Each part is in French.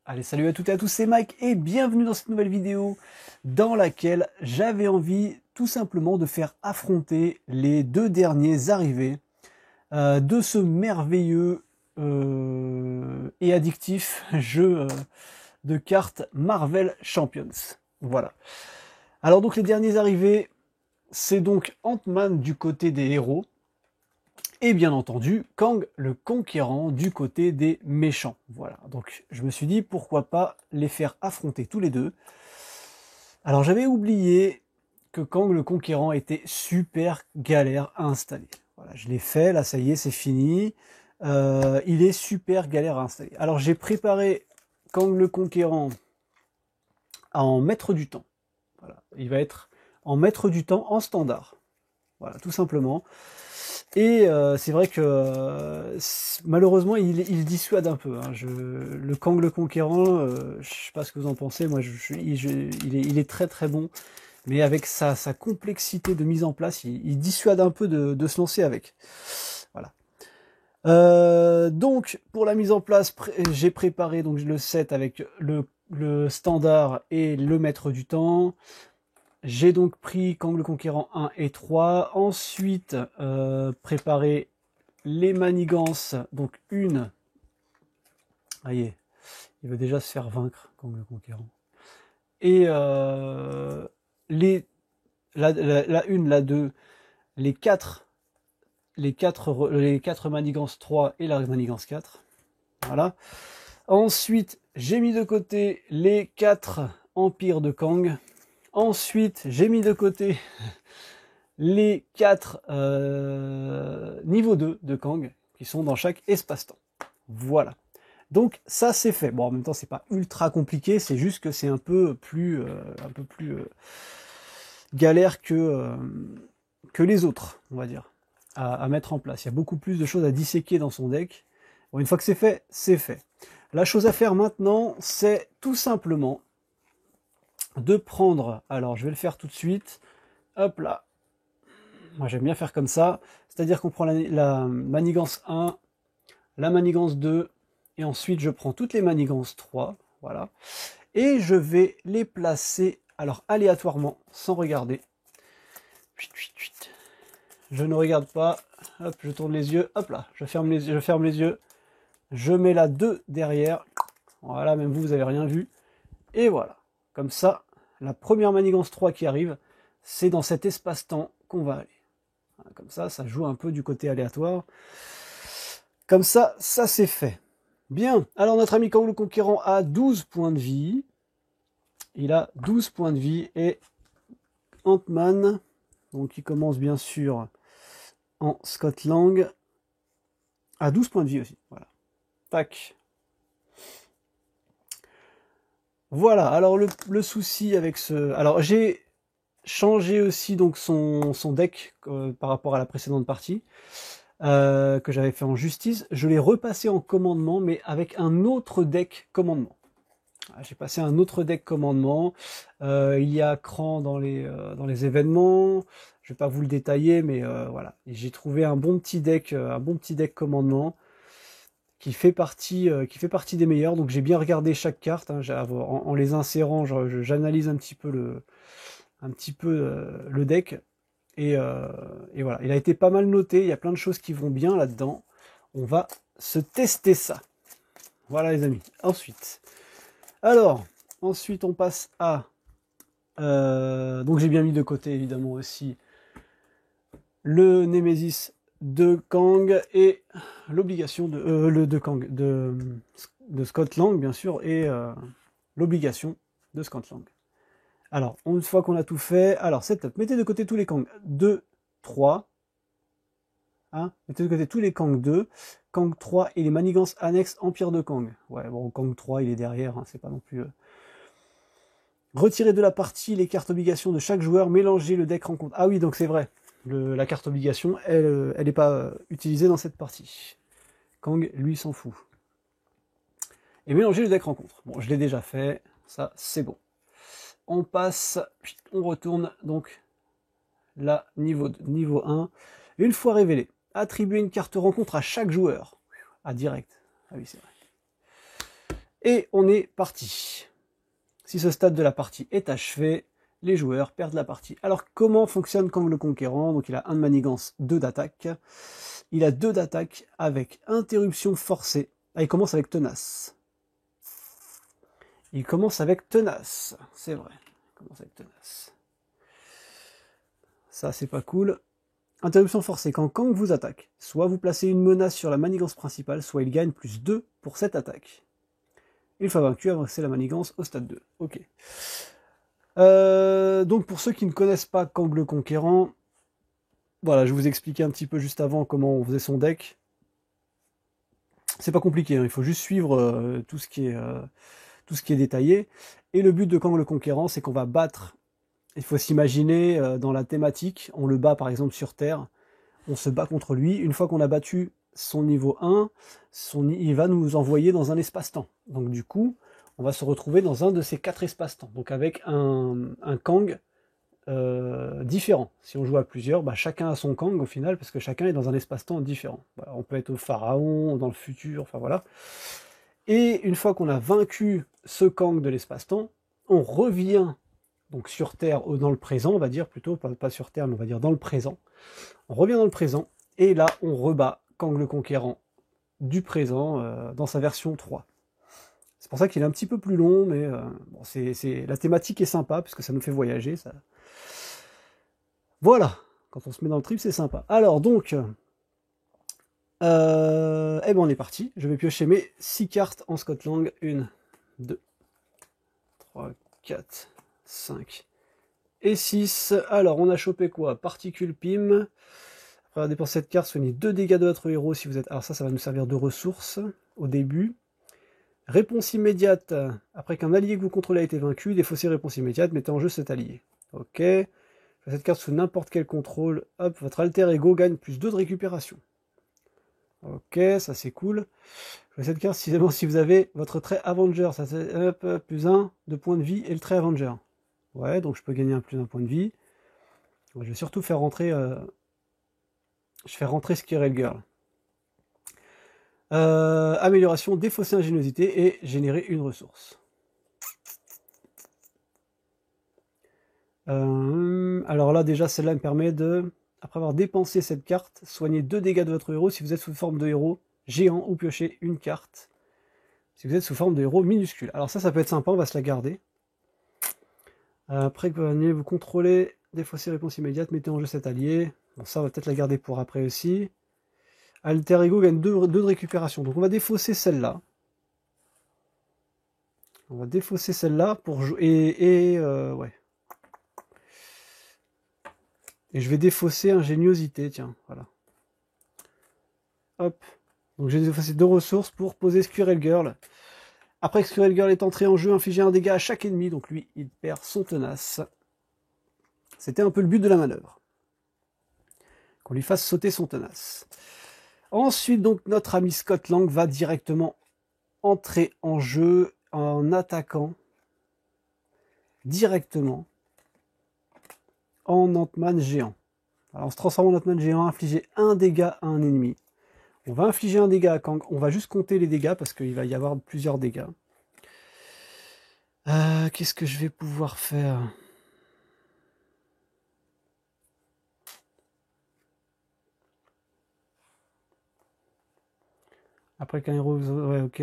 Allez, salut à toutes et à tous, c'est Mike et bienvenue dans cette nouvelle vidéo dans laquelle j'avais envie tout simplement de faire affronter les deux derniers arrivés de ce merveilleux et addictif jeu de cartes Marvel Champions. Voilà. Alors donc les derniers arrivés, c'est donc Ant-Man du côté des héros. Et bien entendu, Kang le Conquérant du côté des méchants. Voilà, donc je me suis dit pourquoi pas les faire affronter tous les deux. Alors j'avais oublié que Kang le Conquérant était super galère à installer. Voilà, je l'ai fait, là ça y est, c'est fini. Il est super galère à installer. Alors j'ai préparé Kang le Conquérant en maître du temps. Voilà, il va être en maître du temps en standard. Voilà, tout simplement. Et c'est vrai que malheureusement il dissuade un peu. Hein. Le Kang le Conquérant, je sais pas ce que vous en pensez, moi il est très très bon, mais avec sa complexité de mise en place, il dissuade un peu de se lancer avec. Voilà. Donc pour la mise en place, j'ai préparé donc le set avec le standard et le maître du temps. J'ai donc pris Kang le Conquérant 1 et 3. Ensuite, préparé les manigances. Donc une. Voyez, il veut déjà se faire vaincre, Kang le Conquérant. Et la 1, la 2, les 4 manigances 3 et la manigance 4. Voilà. Ensuite, j'ai mis de côté les 4 empires de Kang. Ensuite, j'ai mis de côté les 4 niveaux 2 de Kang qui sont dans chaque espace-temps. Voilà. Donc ça c'est fait. Bon, en même temps c'est pas ultra compliqué, c'est juste que c'est un peu plus galère que les autres, on va dire, à mettre en place. Il y a beaucoup plus de choses à disséquer dans son deck. Bon, une fois que c'est fait, c'est fait. La chose à faire maintenant, c'est tout simplement de prendre, alors je vais le faire tout de suite, hop là, moi j'aime bien faire comme ça, c'est-à-dire qu'on prend la manigance 1, la manigance 2, et ensuite je prends toutes les manigances 3, voilà, et je vais les placer, alors aléatoirement, sans regarder, je ne regarde pas, hop, je tourne les yeux, hop là, je ferme les yeux, je mets la 2 derrière, voilà, même vous avez rien vu, et voilà, comme ça, la première manigance 3 qui arrive, c'est dans cet espace-temps qu'on va aller. Comme ça joue un peu du côté aléatoire. Comme ça c'est fait. Bien, alors notre ami Kang le Conquérant a 12 points de vie. Il a 12 points de vie. Et Ant-Man, donc il commence bien sûr en Scott Lang, a 12 points de vie aussi. Voilà. Tac. Voilà, alors le souci avec ce... Alors j'ai changé aussi donc son deck par rapport à la précédente partie que j'avais fait en justice. Je l'ai repassé en commandement, mais avec un autre deck commandement. J'ai passé un autre deck commandement. Il y a Cran dans les événements. Je vais pas vous le détailler, mais voilà. J'ai trouvé un bon petit deck commandement qui fait partie des meilleurs. Donc j'ai bien regardé chaque carte. Hein, en les insérant, j'analyse un petit peu le deck. Et voilà, il a été pas mal noté, il y a plein de choses qui vont bien là-dedans. On va se tester ça. Voilà les amis. Ensuite on passe à... donc j'ai bien mis de côté évidemment aussi le Némésis de Kang et l'obligation de Scott Lang bien sûr, et l'obligation de Scott Lang. Alors, une fois qu'on a tout fait, alors setup, mettez de côté tous les Kang 2, 3. Hein, mettez de côté tous les Kang 2, Kang 3 et les manigances annexes Empire de Kang. Ouais, bon, Kang 3, il est derrière, hein, c'est pas non plus... Retirez de la partie les cartes obligations de chaque joueur, mélangez le deck rencontre. Ah oui, donc c'est vrai, la carte obligation, elle n'est pas utilisée dans cette partie. Kang, lui, s'en fout. Et mélangez le deck rencontre. Bon, je l'ai déjà fait, ça, c'est bon. On passe, on retourne donc là, niveau 1. Une fois révélé, attribuer une carte rencontre à chaque joueur. Ah, direct. Ah oui, c'est vrai. Et on est parti. Si ce stade de la partie est achevé, les joueurs perdent la partie. Alors comment fonctionne Kang le Conquérant? Donc il a 1 de manigance, 2 d'attaque. Il a 2 d'attaque avec interruption forcée. Ah, il commence avec tenace. Il commence avec tenace, c'est vrai. Il commence avec tenace. Ça, c'est pas cool. Interruption forcée. Quand Kang vous attaque, soit vous placez une menace sur la manigance principale, soit il gagne plus 2 pour cette attaque. Une fois vaincu, avancez la manigance au stade 2. Ok. Donc pour ceux qui ne connaissent pas Kang le Conquérant, voilà, je vous expliquais un petit peu juste avant comment on faisait son deck. C'est pas compliqué, hein, il faut juste suivre tout ce qui est détaillé. Et le but de Kang le Conquérant, c'est qu'on va battre. Il faut s'imaginer dans la thématique, on le bat par exemple sur Terre, on se bat contre lui. Une fois qu'on a battu son niveau 1, il va nous envoyer dans un espace-temps. Donc du coup, on va se retrouver dans un de ces 4 espaces-temps. Donc avec un Kang différent. Si on joue à plusieurs, bah, chacun a son Kang au final, parce que chacun est dans un espace-temps différent. Voilà, on peut être au pharaon, dans le futur, enfin voilà. Et une fois qu'on a vaincu ce Kang de l'espace-temps, on revient donc sur Terre, dans le présent, on va dire plutôt, pas sur Terre, mais on va dire dans le présent. On revient dans le présent, et là, on rebat Kang le Conquérant du présent dans sa version 3. C'est pour ça qu'il est un petit peu plus long, mais bon, la thématique est sympa, parce que ça nous fait voyager. Ça... Voilà, quand on se met dans le trip, c'est sympa. Alors, donc, eh ben on est parti. Je vais piocher mes 6 cartes en Scotland. 1, 2, 3, 4, 5 et 6. Alors, on a chopé quoi? Particule PIM. Après avoir dépensé cette carte, soignez 2 dégâts de votre héros si vous êtes... Alors ça va nous servir de ressources au début. Réponse immédiate. Après qu'un allié que vous contrôlez a été vaincu, défaussez réponse immédiate, mettez en jeu cet allié. Ok. Cette carte sous n'importe quel contrôle. Hop, votre alter ego gagne plus 2 de récupération. Ok, ça c'est cool. Cette carte, si vous avez votre trait Avenger, ça c'est plus 1 de points de vie et le trait Avenger. Ouais, donc je peux gagner plus d'un point de vie. Je vais surtout faire rentrer... Je fais rentrer Squirrel Girl. Amélioration, défausser ingéniosité et générer une ressource. Alors là, déjà, celle-là me permet de, après avoir dépensé cette carte, soigner 2 dégâts de votre héros si vous êtes sous forme de héros géant ou piocher une carte si vous êtes sous forme de héros minuscule. Alors ça peut être sympa, on va se la garder. Après que vous contrôlez, défausser réponse immédiate, mettez en jeu cet allié. Bon, ça, on va peut-être la garder pour après aussi. Alter Ego gagne 2 de récupération. Donc on va défausser celle-là. On va défausser celle-là pour jouer. Ouais. Et je vais défausser ingéniosité, tiens, voilà. Hop. Donc j'ai défaussé 2 ressources pour poser Squirrel Girl. Après que Squirrel Girl est entré en jeu, infliger un dégât à chaque ennemi. Donc lui, il perd son tenace. C'était un peu le but de la manœuvre. Qu'on lui fasse sauter son tenace. Ensuite, donc, notre ami Scott Lang va directement entrer en jeu en attaquant directement en Ant-Man géant. Alors, on se transforme en Ant-Man géant, infliger 1 dégât à un ennemi. On va infliger un dégât à Kang. On va juste compter les dégâts parce qu'il va y avoir plusieurs dégâts. Qu'est-ce que je vais pouvoir faire ? Après qu'un héros... Ouais, ok.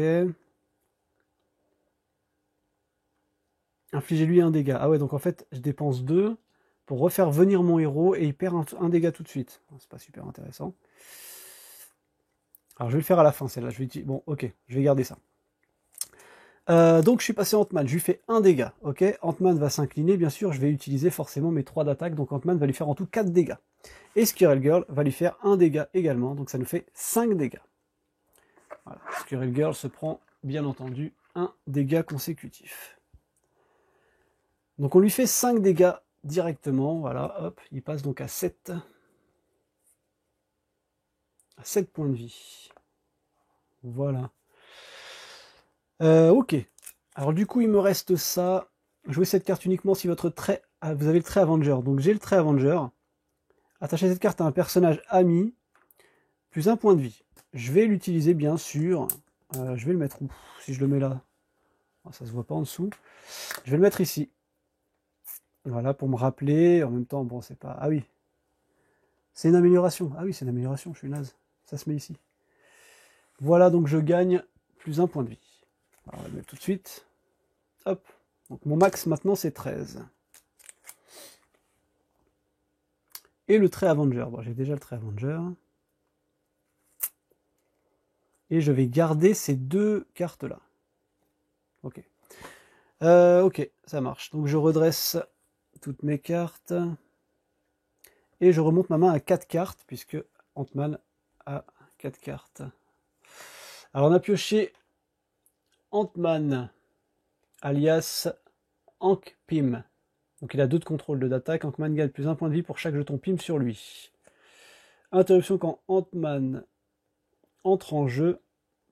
Infligez-lui un dégât. Ah ouais, donc en fait, je dépense 2 pour refaire venir mon héros et il perd un dégât tout de suite. C'est pas super intéressant. Alors je vais le faire à la fin, celle-là. Bon, ok, je vais garder ça. Donc je suis passé Ant-Man, je lui fais 1 dégât. Ok, Ant-Man va s'incliner, bien sûr, je vais utiliser forcément mes 3 d'attaque, donc Ant-Man va lui faire en tout 4 dégâts. Et Squirrel Girl va lui faire 1 dégât également, donc ça nous fait 5 dégâts. Voilà. Squirrel Girl se prend, bien entendu, 1 dégât consécutif. Donc on lui fait 5 dégâts directement, voilà, hop, il passe donc à 7. À 7 points de vie. Voilà. Ok. Alors du coup, il me reste ça. Jouez cette carte uniquement si votre trait... vous avez le trait Avenger. Donc j'ai le trait Avenger. Attachez cette carte à un personnage ami, plus 1 point de vie. Je vais l'utiliser, bien sûr. Je vais le mettre où? Si je le mets là. Ça se voit pas en dessous. Je vais le mettre ici. Voilà, pour me rappeler. En même temps, bon, c'est pas... Ah oui. C'est une amélioration. Ah oui, c'est une amélioration, je suis naze. Ça se met ici. Voilà, donc je gagne plus 1 point de vie. Alors, on va le mettre tout de suite. Hop. Donc mon max maintenant, c'est 13. Et le trait Avenger. Bon, j'ai déjà le trait Avenger. Et je vais garder ces 2 cartes-là. Ok. Ok, ça marche. Donc je redresse toutes mes cartes. Et je remonte ma main à 4 cartes, puisque Ant-Man a 4 cartes. Alors on a pioché Ant-Man, alias Hank Pym. Donc il a 2 de contrôle, 2 d'attaque. Ant-Man gagne plus 1 point de vie pour chaque jeton Pym sur lui. Interruption quand Ant-Man entre en jeu.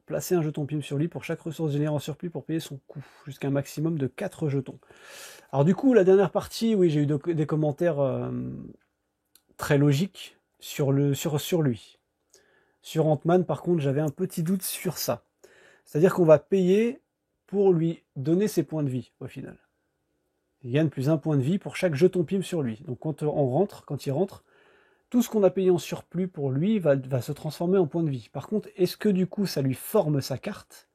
Placez un jeton Pym sur lui pour chaque ressource générée en surplus pour payer son coût, jusqu'à un maximum de 4 jetons. Alors du coup, la dernière partie, oui, j'ai eu des commentaires très logiques sur lui. Sur Ant-Man, par contre, j'avais un petit doute sur ça. C'est-à-dire qu'on va payer pour lui donner ses points de vie, au final. Il gagne plus 1 point de vie pour chaque jeton Pym sur lui. Donc quand il rentre, tout ce qu'on a payé en surplus pour lui va se transformer en points de vie. Par contre, est-ce que du coup ça lui forme sa carte?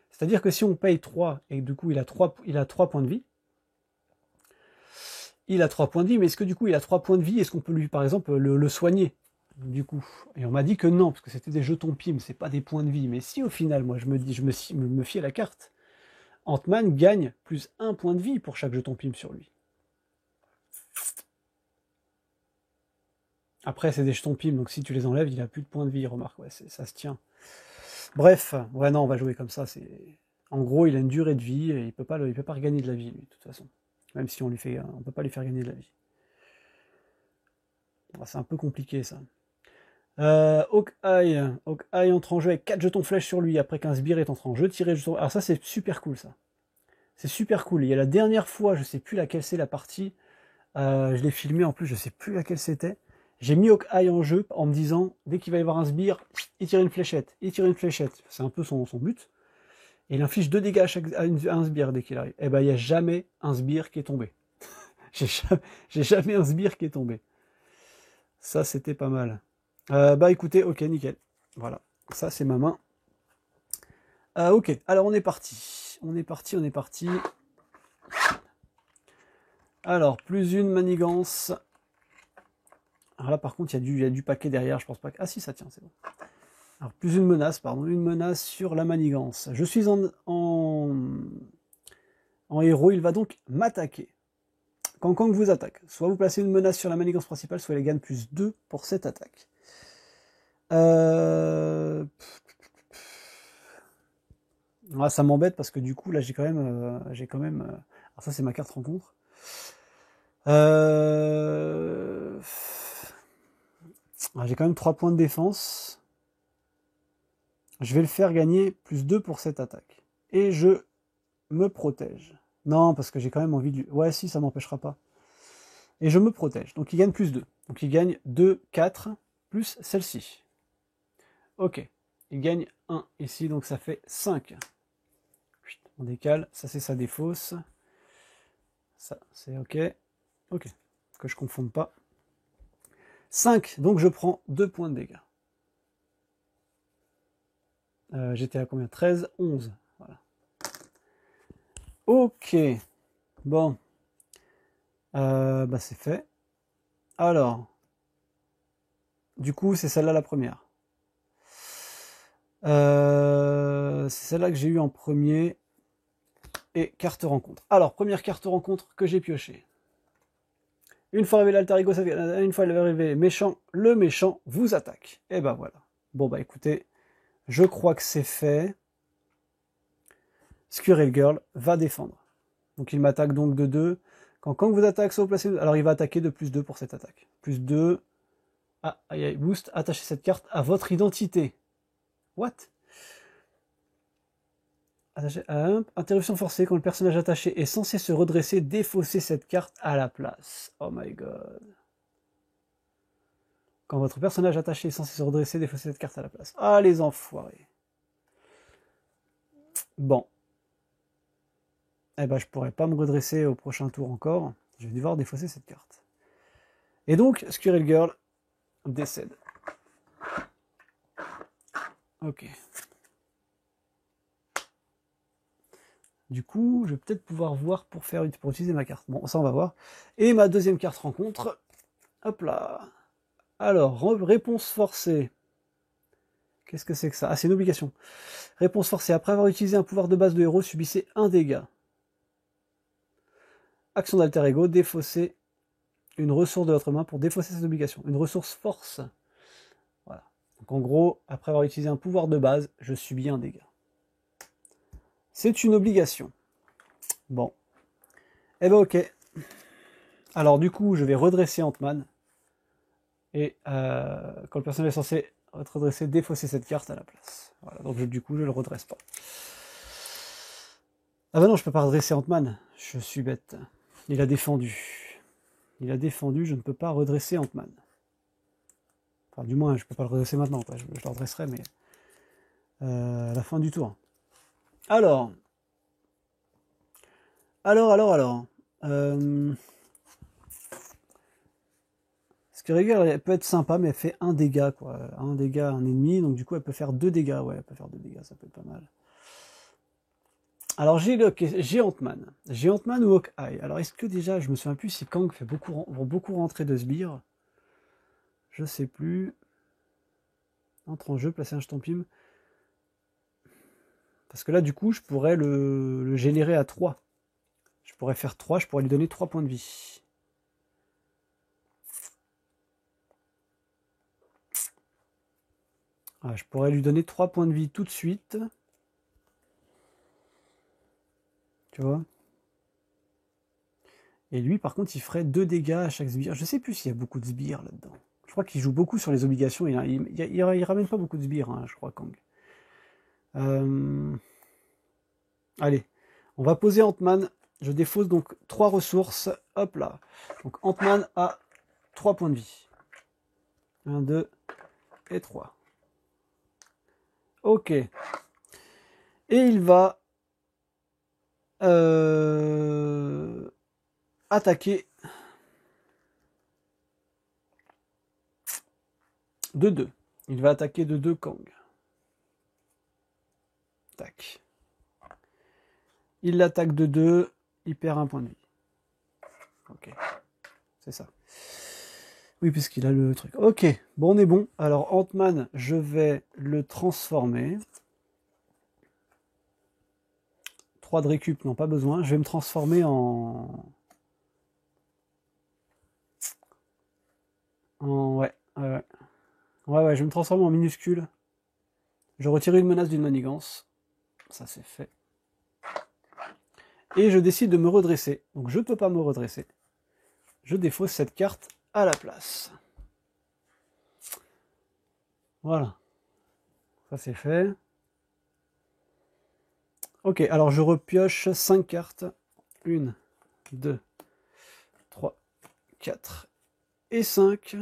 C'est-à-dire que si on paye 3 et que du coup il a 3 points de vie, mais est-ce que du coup il a 3 points de vie? Est-ce qu'on peut lui, par exemple, le soigner du coup? Et on m'a dit que non, parce que c'était des jetons Pym, c'est pas des points de vie. Mais si au final, moi je me fie à la carte, Ant-Man gagne plus 1 point de vie pour chaque jeton Pym sur lui. Après, c'est des jetons Pym, donc si tu les enlèves, il a plus de points de vie, remarque, ouais, ça se tient. Bref, ouais, non, on va jouer comme ça. En gros, il a une durée de vie et il peut pas regagner de la vie, lui, de toute façon. Même si on peut pas lui faire gagner de la vie. C'est un peu compliqué, ça. Hawkeye entre en jeu avec 4 jetons flèches sur lui après qu'un sbire est entré en jeu. Tirer jetons... Alors ça, c'est super cool, ça. C'est super cool. Il y a la dernière fois, je sais plus laquelle c'est la partie, je l'ai filmé en plus, je sais plus laquelle c'était. J'ai mis Hawkeye en jeu en me disant, dès qu'il va y avoir un sbire, il tire une fléchette. C'est un peu son but. Et il inflige 2 dégâts à un sbire dès qu'il arrive. Et ben, il n'y a jamais un sbire qui est tombé. J'ai jamais un sbire qui est tombé. Ça, c'était pas mal. Bah écoutez, ok, nickel. Voilà, ça c'est ma main. Ok, alors on est parti. On est parti. Alors, plus une manigance. Alors là, par contre, il y a du paquet derrière, je pense pas que... Ah si, ça tient, c'est bon. Alors, plus une menace, pardon, une menace sur la manigance. Je suis en héros, il va donc m'attaquer. Quand Kang vous attaque, soit vous placez une menace sur la manigance principale, soit il gagne plus 2 pour cette attaque. Ah, ça m'embête parce que du coup, là, j'ai quand même... Alors ça, c'est ma carte rencontre. J'ai quand même 3 points de défense. Je vais le faire gagner plus 2 pour cette attaque. Et je me protège. Non, parce que j'ai quand même envie de... Ouais, si, ça m'empêchera pas. Et je me protège. Donc il gagne plus 2. Donc il gagne 2, 4, plus celle-ci. Ok. Il gagne 1 ici, donc ça fait 5. On décale. Ça, c'est sa défausse. Ça, c'est ok. Ok. Que je ne confonde pas. 5. Donc je prends 2 points de dégâts. J'étais à combien? 13, 11. Voilà. Ok. Bon. Bah c'est fait. Alors. Du coup, c'est celle-là la première. C'est celle-là que j'ai eu en premier. Et carte rencontre. Alors, première carte rencontre que j'ai piochée. Une fois arrivé l'alter ego, une fois arrivé méchant, le méchant vous attaque. Et ben voilà. Bon bah écoutez, je crois que c'est fait. Squirrel Girl va défendre. Donc il m'attaque donc de 2. Quand vous attaque, soit vous placez... Alors il va attaquer de plus 2 pour cette attaque. Plus 2. Ah, boost, attachez cette carte à votre identité. What? Interruption forcée, quand le personnage attaché est censé se redresser, défaussez cette carte à la place. Oh my god. Quand votre personnage attaché est censé se redresser, défaussez cette carte à la place. Ah les enfoirés. Bon. eh ben, je pourrais pas me redresser au prochain tour encore. Je vais devoir défausser cette carte. Et donc, Squirrel Girl décède. Ok. Du coup, je vais peut-être pouvoir voir pour utiliser ma carte. Bon, ça on va voir. Et ma deuxième carte rencontre. Hop là. Alors, réponse forcée. Qu'est-ce que c'est que ça? Ah, c'est une obligation. Réponse forcée. Après avoir utilisé un pouvoir de base de héros, subissez un dégât. Action d'alter ego, défausser une ressource de votre main pour défausser cette obligation. Une ressource force. Voilà. Donc en gros, après avoir utilisé un pouvoir de base, je subis un dégât. C'est une obligation. Bon. Eh ben ok. Alors du coup, je vais redresser Ant-Man. Et quand le personnage est censé être redressé, défausser cette carte à la place. Voilà, donc du coup, je le redresse pas. Ah bah non, je peux pas redresser Ant-Man. Je suis bête. Il a défendu. Il a défendu, je ne peux pas redresser Ant-Man. Enfin, du moins, je peux pas le redresser maintenant. Quoi. Je le redresserai, mais à la fin du tour. Alors. Squirrel, elle peut être sympa, mais elle fait un dégât, quoi. Un dégât à un ennemi, donc du coup, elle peut faire 2 dégâts. Ouais, elle peut faire 2 dégâts, ça peut être pas mal. Alors, j'ai Ant-Man. J'ai Ant-Man ou Hawkeye. Alors, est-ce que déjà, je me souviens plus si Kang fait vont beaucoup rentrer de sbires. Je sais plus. Entre en jeu, placer un jeton pim. Parce que là, du coup, je pourrais le générer à 3. Je pourrais faire 3, je pourrais lui donner 3 points de vie. Ah, je pourrais lui donner 3 points de vie tout de suite. Tu vois? Et lui, par contre, il ferait 2 dégâts à chaque sbire. Je sais plus s'il y a beaucoup de sbires là-dedans. Je crois qu'il joue beaucoup sur les obligations. Il ramène pas beaucoup de sbires, hein, je crois, Kang. Allez, on va poser Ant-Man. Je défausse donc 3 ressources. Hop là. Donc Ant-Man a 3 points de vie. 1, 2 et 3. Ok. Et il va attaquer de 2. Il va attaquer de 2 Kang. Tac. Il l'attaque de 2, il perd 1 point de vie. Ok. C'est ça. Oui, puisqu'il a le truc. Ok, bon, on est bon. Alors, Ant-Man, je vais le transformer. 3 de récup, non, pas besoin. Je vais me transformer en... Ouais, je vais me transformer en minuscule. Je retire une menace d'une manigance. Ça, c'est fait. Et je décide de me redresser. Donc, je ne peux pas me redresser. Je défausse cette carte à la place. Voilà. Ça, c'est fait. Ok, alors je repioche 5 cartes. 1, 2, 3, 4 et 5.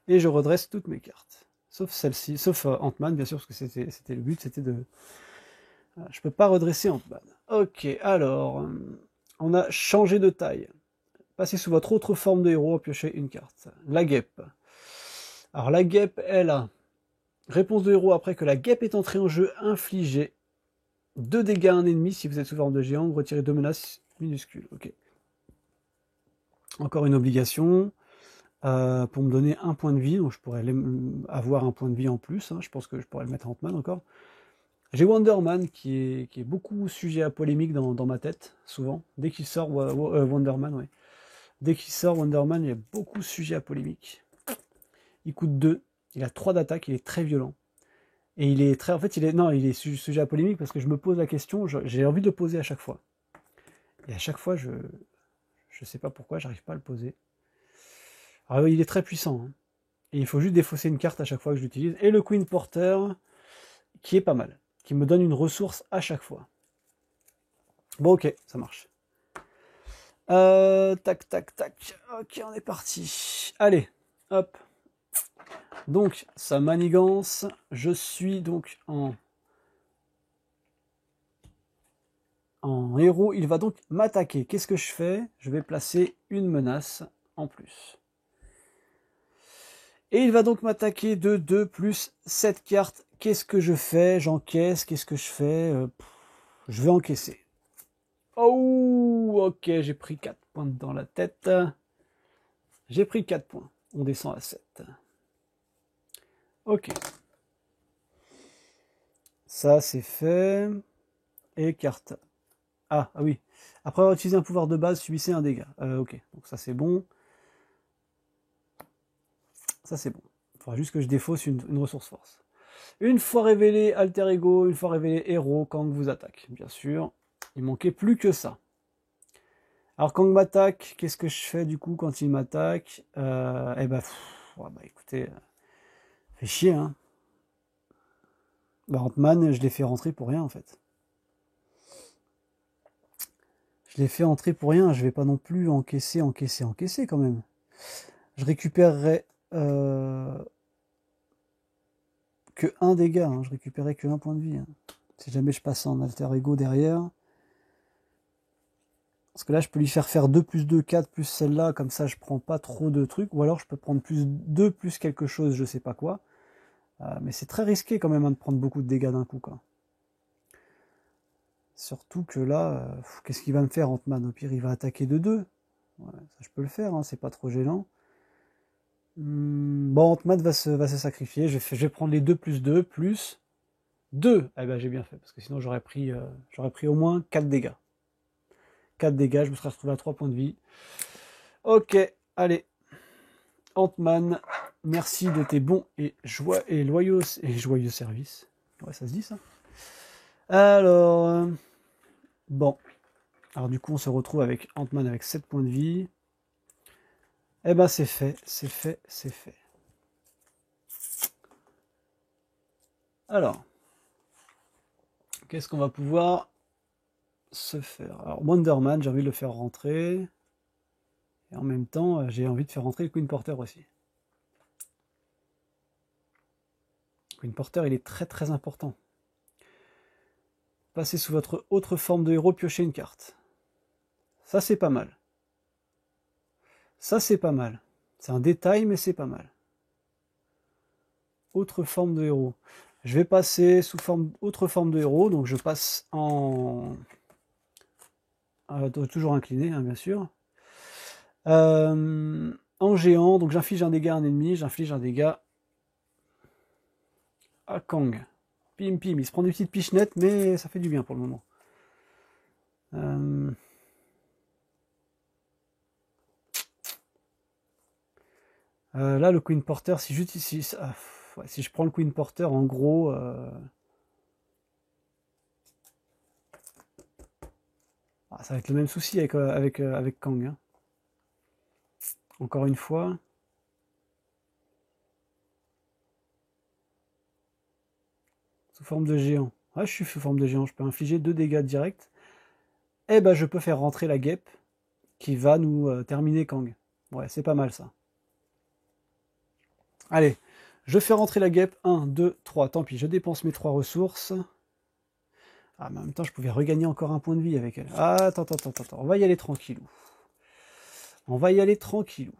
Et je redresse toutes mes cartes. Sauf celle-ci, sauf Ant-Man, bien sûr, parce que c'était le but, c'était de... Je peux pas redresser Ant-Man. Ok, alors, on a changé de taille. Passez sous votre autre forme de héros, piochez une carte. La guêpe. Alors la guêpe, elle a réponse de héros après que la guêpe est entrée en jeu, infligez 2 dégâts à un ennemi si vous êtes sous forme de géant, retirez 2 menaces minuscules. Ok. Encore une obligation. Pour me donner 1 point de vie, donc je pourrais avoir 1 point de vie en plus, hein. Je pense que je pourrais le mettre en Ant-Man encore. J'ai Wonder Man qui est beaucoup sujet à polémique dans ma tête, souvent. Dès qu'il sort Wonder Man, ouais. Dès qu'il sort Wonder Man, il y a beaucoup sujet à polémique. Il coûte 2, il a 3 d'attaque, il est très violent. Et il est très... En fait, il est sujet à polémique parce que je me pose la question, j'ai envie de le poser à chaque fois. Et à chaque fois, je sais pas pourquoi, j'arrive pas à le poser. Alors il est très puissant, hein. Et il faut juste défausser une carte à chaque fois que je l'utilise. Et le Queen Porter, qui est pas mal, qui me donne une ressource à chaque fois. Bon, ok, ça marche. Tac, tac, tac. Ok, on est parti. Allez, hop. Donc, sa manigance, je suis donc en héros, il va donc m'attaquer. Qu'est-ce que je fais? Je vais placer une menace en plus. Et il va donc m'attaquer de 2 plus 7 cartes. Qu'est-ce que je fais? J'encaisse. Qu'est-ce que je fais? Je vais encaisser. Oh, ok, j'ai pris 4 points dans la tête. J'ai pris 4 points. On descend à 7. Ok. Ça, c'est fait. Et carte. Ah oui. Après avoir utilisé un pouvoir de base, subissez un dégât. Ok, donc ça c'est bon. Ça c'est bon. Il faudra juste que je défausse une ressource force. Une fois révélé alter ego, une fois révélé héros, Kang vous attaque. Bien sûr, il manquait plus que ça. Alors Kang m'attaque, qu'est-ce que je fais du coup quand il m'attaque? Eh ben, ouais, bah écoutez, fait chier hein. Bah Ant-Man, je l'ai fait rentrer pour rien en fait. Je l'ai fait entrer pour rien, je vais pas non plus encaisser quand même. Je récupérerai que 1 dégât, hein. Je récupérerai que 1 point de vie. Hein. Si jamais je passe en alter ego derrière. Parce que là, je peux lui faire 2 plus 2, 4 plus celle-là, comme ça je prends pas trop de trucs. Ou alors je peux prendre plus 2 plus quelque chose, je sais pas quoi. Mais c'est très risqué quand même hein, de prendre beaucoup de dégâts d'un coup. Quoi. Surtout que là, qu'est-ce qu'il va me faire Ant-Man? Au pire, il va attaquer de 2. Ouais, ça je peux le faire, hein, c'est pas trop gênant. Bon, Ant-Man va se sacrifier. Je vais prendre les 2 plus 2 plus 2. Eh ben j'ai bien fait, parce que sinon j'aurais pris au moins 4 dégâts. 4 dégâts, je me serais retrouvé à 3 points de vie. Ok, allez. Ant-Man, merci de tes bons et joyeux services. Ouais, ça se dit ça. Alors, bon. Alors du coup, on se retrouve avec Ant-Man avec 7 points de vie. Eh ben c'est fait, c'est fait, c'est fait. Alors, qu'est-ce qu'on va pouvoir se faire? Alors, Wonder Man, j'ai envie de le faire rentrer. Et en même temps, j'ai envie de faire rentrer le Queen Porter aussi. Queen Porter, il est très très important. Passez sous votre autre forme de héros, piochez une carte. Ça, c'est pas mal. Ça, c'est pas mal. C'est un détail, mais c'est pas mal. Autre forme de héros. Je vais passer sous autre forme de héros, donc je passe en... toujours incliné, hein, bien sûr. En géant, donc j'inflige un dégât à un ennemi, j'inflige un dégât à Kang. Pim pim, il se prend des petites pichenettes, mais ça fait du bien pour le moment. Là, le Queen Porter, si je prends le Queen Porter, en gros... ça va être le même souci avec Kang. Hein. Encore une fois. Sous forme de géant. Ah, je suis sous forme de géant, je peux infliger 2 dégâts directs. Eh ben, je peux faire rentrer la guêpe qui va nous terminer Kang. Ouais, c'est pas mal ça. Allez, je fais rentrer la guêpe. 1, 2, 3. Tant pis, je dépense mes 3 ressources. Ah, mais en même temps, je pouvais regagner encore un point de vie avec elle. Ah, attends. On va y aller tranquillou. On va y aller tranquillou.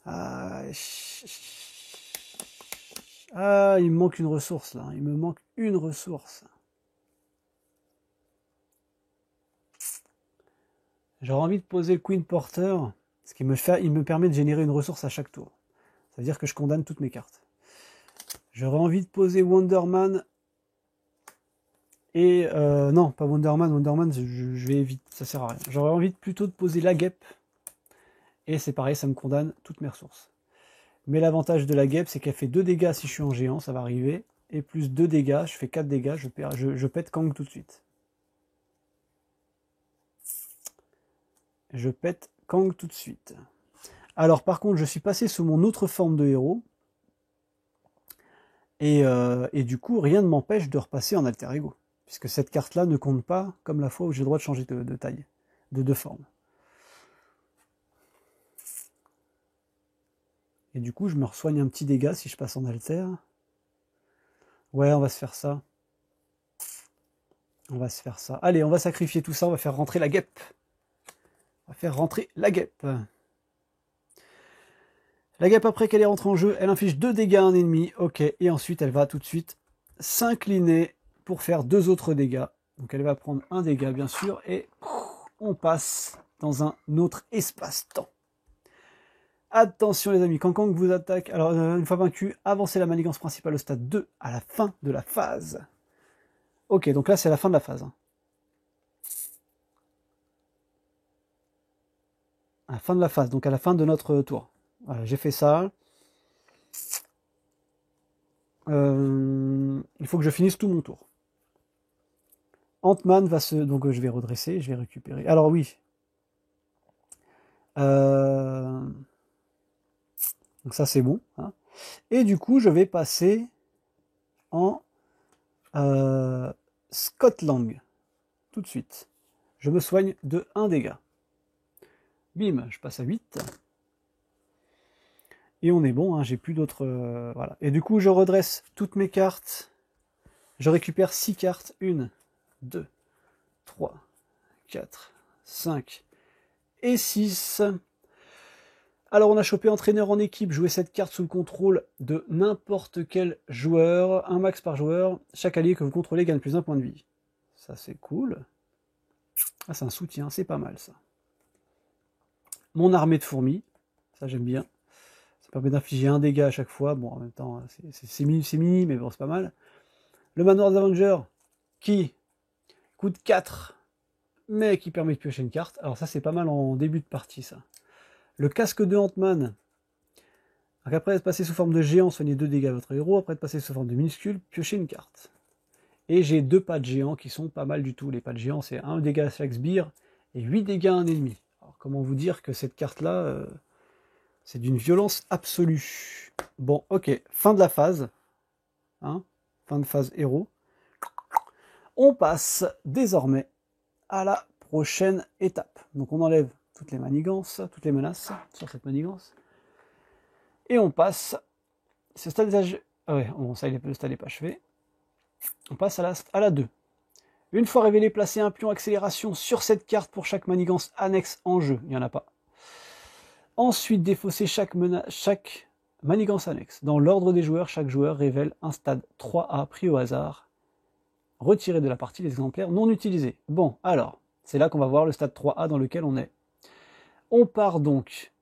Ah, il me manque une ressource là. Il me manque une ressource. J'aurais envie de poser le Queen Porter, ce qui il me permet de générer une ressource à chaque tour. Ça veut dire que je condamne toutes mes cartes. J'aurais envie de poser Wonder Man. Et non, pas Wonder Man. Wonder Man, je vais éviter, ça sert à rien. J'aurais envie plutôt de poser la guêpe. Et c'est pareil, ça me condamne toutes mes ressources. Mais l'avantage de la guêpe, c'est qu'elle fait 2 dégâts si je suis en géant, ça va arriver. Et plus 2 dégâts, je fais 4 dégâts, je pète Kang tout de suite. Je pète Kang tout de suite. Alors par contre, je suis passé sous mon autre forme de héros. Et du coup, rien ne m'empêche de repasser en alter ego. Puisque cette carte-là ne compte pas comme la fois où j'ai le droit de changer de taille, de forme. Et du coup, je me resoigne un petit dégât si je passe en alter. Ouais, on va se faire ça. On va se faire ça. Allez, on va sacrifier tout ça, on va faire rentrer la guêpe. On va faire rentrer la guêpe. La guêpe, après qu'elle est rentrée en jeu, elle inflige 2 dégâts à un ennemi. Ok, et ensuite, elle va tout de suite s'incliner pour faire 2 autres dégâts. Donc elle va prendre un dégât, bien sûr, et on passe dans un autre espace-temps. Attention les amis, quand Kang vous attaque, alors une fois vaincu, avancez la manigance principale au stade 2 à la fin de la phase. Ok, donc là c'est la fin de la phase. À la fin de la phase, donc à la fin de notre tour. Voilà, j'ai fait ça. Il faut que je finisse tout mon tour. Ant-Man va se... Donc je vais redresser, je vais récupérer. Alors oui. Donc ça c'est bon. Hein. Et du coup je vais passer en Scott Lang. Tout de suite. Je me soigne de 1 dégât. Bim, je passe à 8. Et on est bon, hein, j'ai plus d'autres... voilà. Et du coup, je redresse toutes mes cartes. Je récupère 6 cartes. 1, 2, 3, 4, 5 et 6. Alors, on a chopé entraîneur en équipe. Jouer cette carte sous le contrôle de n'importe quel joueur. Un max par joueur. Chaque allié que vous contrôlez gagne plus 1 point de vie. Ça, c'est cool. Ah, c'est un soutien, c'est pas mal, ça. Mon armée de fourmis. Ça, j'aime bien. Ça permet d'infliger 1 dégât à chaque fois. Bon, en même temps, c'est mini, mais bon, c'est pas mal. Le manoir des Avengers, qui coûte 4, mais qui permet de piocher une carte. Alors ça, c'est pas mal en début de partie, ça. Le casque de Ant-Man. Après être passé sous forme de géant, soignez 2 dégâts à votre héros. Après être passé sous forme de minuscule, piochez une carte. Et j'ai 2 pas de géant qui sont pas mal du tout. Les pas de géant, c'est 1 dégât à chaque sbire et 8 dégâts à un ennemi. Alors, comment vous dire que cette carte-là... c'est d'une violence absolue. Bon, ok, fin de la phase. Hein, fin de phase héros. On passe désormais à la prochaine étape. Donc on enlève toutes les manigances, toutes les menaces sur cette manigance. Et on passe... Ce stade est... Ah ouais, bon, ça, le stade n'est pas achevé. On passe à la 2. Une fois révélé, placez un pion accélération sur cette carte pour chaque manigance annexe en jeu. Il n'y en a pas. Ensuite, défausser chaque manigance annexe. Dans l'ordre des joueurs, chaque joueur révèle un stade 3A pris au hasard. Retirez de la partie les exemplaires non utilisés. Bon, alors, c'est là qu'on va voir le stade 3A dans lequel on est. On part donc,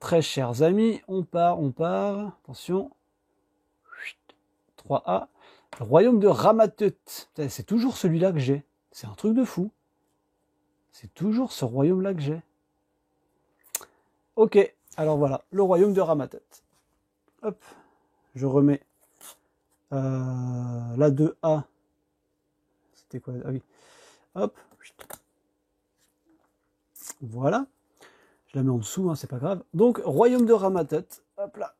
très chers amis, on part, attention, 3A, le royaume de Ramatut. C'est toujours celui-là que j'ai. C'est un truc de fou. C'est toujours ce royaume-là que j'ai. Ok, alors voilà, le royaume de Ramatut. Hop, je remets la 2A. C'était quoi? Ah oui. Hop. Voilà. Je la mets en dessous, hein, c'est pas grave. Donc, royaume de Ramatut. Hop là.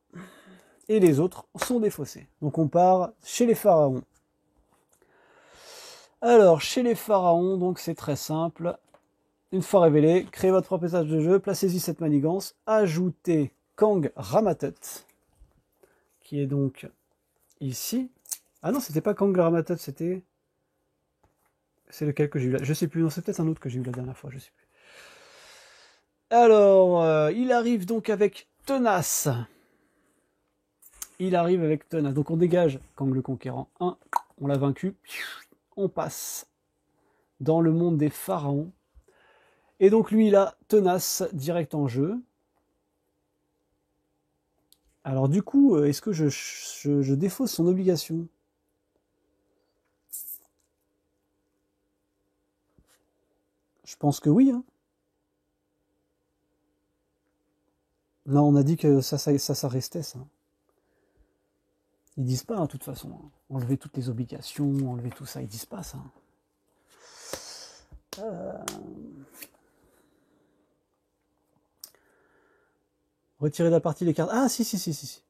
Et les autres sont défaussés. Donc on part chez les pharaons. Alors, chez les pharaons, donc c'est très simple. Une fois révélé, créez votre propre message de jeu, placez-y cette manigance, ajoutez Kang Ramatut, qui est donc ici. Ah non, c'était pas Kang Ramatut, c'était... C'est lequel que j'ai eu là? Je sais plus, non, c'est peut-être un autre que j'ai eu la dernière fois, je sais plus. Alors, il arrive donc avec Tenace. Il arrive avec Tenace. Donc on dégage Kang le Conquérant 1, on l'a vaincu, on passe dans le monde des pharaons. Et donc lui, il a Tenace direct en jeu. Alors du coup, est-ce que je défausse son obligation? Je pense que oui. Hein. Non, on a dit que ça restait, ça. Ils disent pas, hein, de toute façon. Hein. Enlever toutes les obligations, enlever tout ça, ils disent pas ça. Retirer de la partie les cartes. Ah, si.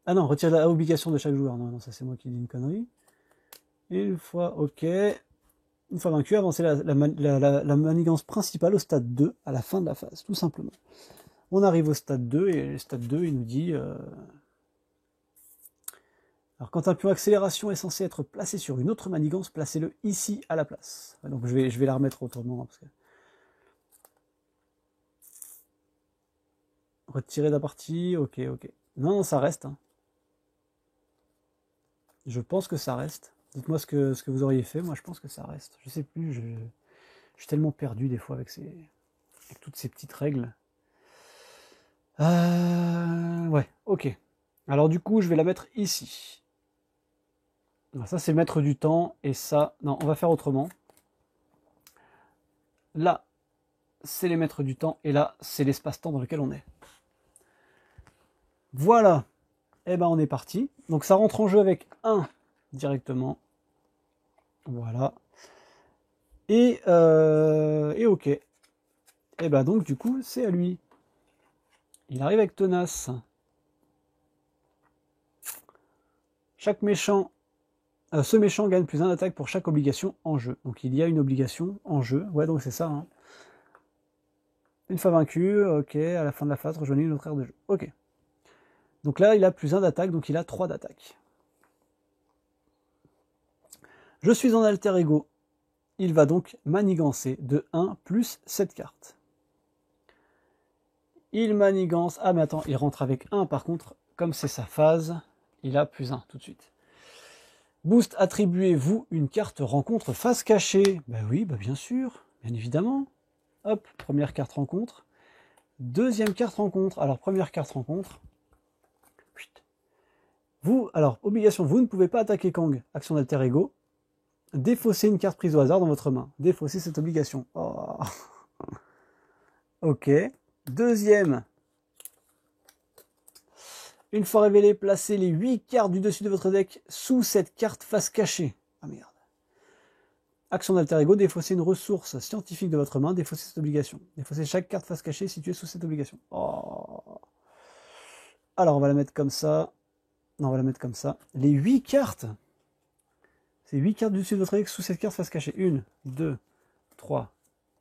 Ah non, retirer la obligation de chaque joueur. Non, ça c'est moi qui dis une connerie. Et une fois, ok. Une fois vaincu, avancez la manigance principale au stade 2 à la fin de la phase, tout simplement. On arrive au stade 2 et le stade 2, il nous dit Alors quand un pion accélération est censé être placé sur une autre manigance, placez-le ici à la place. Ouais, donc je vais la remettre autrement. Hein, parce que... Retirer de la partie, ok, ok. Non, ça reste. Hein. Je pense que ça reste. Dites-moi ce que vous auriez fait, moi je pense que ça reste. Je sais plus, je suis tellement perdu des fois avec toutes ces petites règles. Ouais, ok. Alors du coup, je vais la mettre ici. Alors, ça, c'est mettre du temps. Et ça, non, on va faire autrement. Là, c'est les maîtres du temps. Et là, c'est l'espace-temps dans lequel on est. Voilà. Et ben, on est parti. Donc, ça rentre en jeu avec 1 directement. Voilà. Et ok. Et ben, donc, du coup, c'est à lui. Il arrive avec tenace. Chaque méchant... ce méchant gagne plus 1 d'attaque pour chaque obligation en jeu. Donc il y a une obligation en jeu. Ouais, donc c'est ça. Hein. Une fois vaincu, ok, à la fin de la phase, rejoignez une autre aire de jeu. Ok. Donc là, il a plus 1 d'attaque, donc il a 3 d'attaque. Je suis en alter ego. Il va donc manigancer de 1 plus cette carte. Il manigance... Ah mais attends, il rentre avec 1 par contre, comme c'est sa phase, il a plus 1 tout de suite. Boost, attribuez-vous une carte rencontre face cachée. Bah oui, bah bien sûr, bien évidemment. Hop, première carte rencontre. Deuxième carte rencontre. Alors, première carte rencontre. Vous, alors, obligation, vous ne pouvez pas attaquer Kang. Action d'alter ego. Défausser une carte prise au hasard dans votre main. Défausser cette obligation. Oh. Ok. Deuxième. Une fois révélé, placez les 8 cartes du dessus de votre deck sous cette carte face cachée. Ah merde. Action d'alter ego, défausser une ressource scientifique de votre main, défausser cette obligation. Défausser chaque carte face cachée située sous cette obligation. Oh. Alors on va la mettre comme ça. Non, on va la mettre comme ça. Les 8 cartes. C'est 8 cartes du dessus de votre deck sous cette carte face cachée. 1, 2, 3,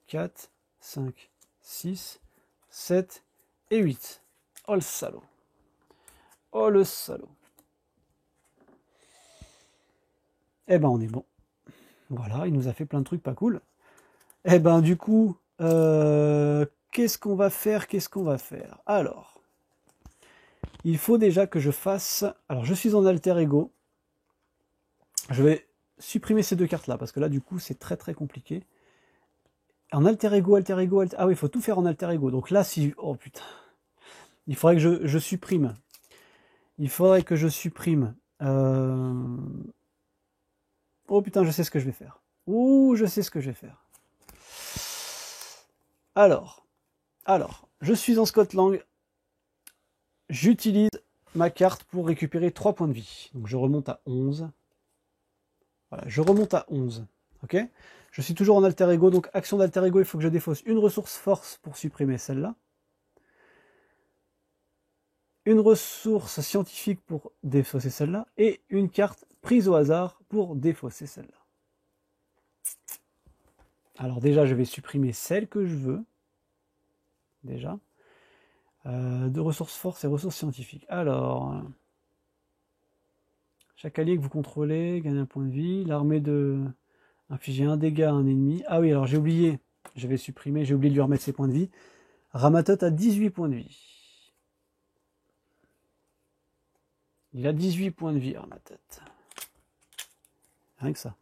4, 5, 6, 7 et 8. Oh le salaud. Oh le salaud. Eh ben on est bon. Voilà, il nous a fait plein de trucs pas cool. Eh ben du coup, qu'est-ce qu'on va faire? Alors, il faut déjà que je fasse... Alors je suis en alter ego. Je vais supprimer ces 2 cartes là, parce que là du coup c'est très très compliqué. En alter ego, Ah oui, il faut tout faire en alter ego. Donc là, si... Oh putain. Il faudrait que je supprime. Il faudrait que je supprime... Oh putain, je sais ce que je vais faire. Ouh, je sais ce que je vais faire. Alors, je suis en Scott Lang. J'utilise ma carte pour récupérer 3 points de vie. Donc je remonte à 11. Voilà, je remonte à 11. Ok ? Je suis toujours en alter ego, donc action d'alter ego, il faut que je défausse une ressource force pour supprimer celle-là. Une ressource scientifique pour défausser celle-là. Et une carte prise au hasard pour défausser celle-là. Alors déjà, je vais supprimer celle que je veux. Déjà. De ressources force et ressources scientifiques. Alors, chaque allié que vous contrôlez gagne un point de vie. L'armée de infliger un dégât à un ennemi. Ah oui, alors j'ai oublié. Je vais supprimer, j'ai oublié de lui remettre ses points de vie. Ramatot a 18 points de vie. Il a 18 points de vie, Ramatot. Rien que ça.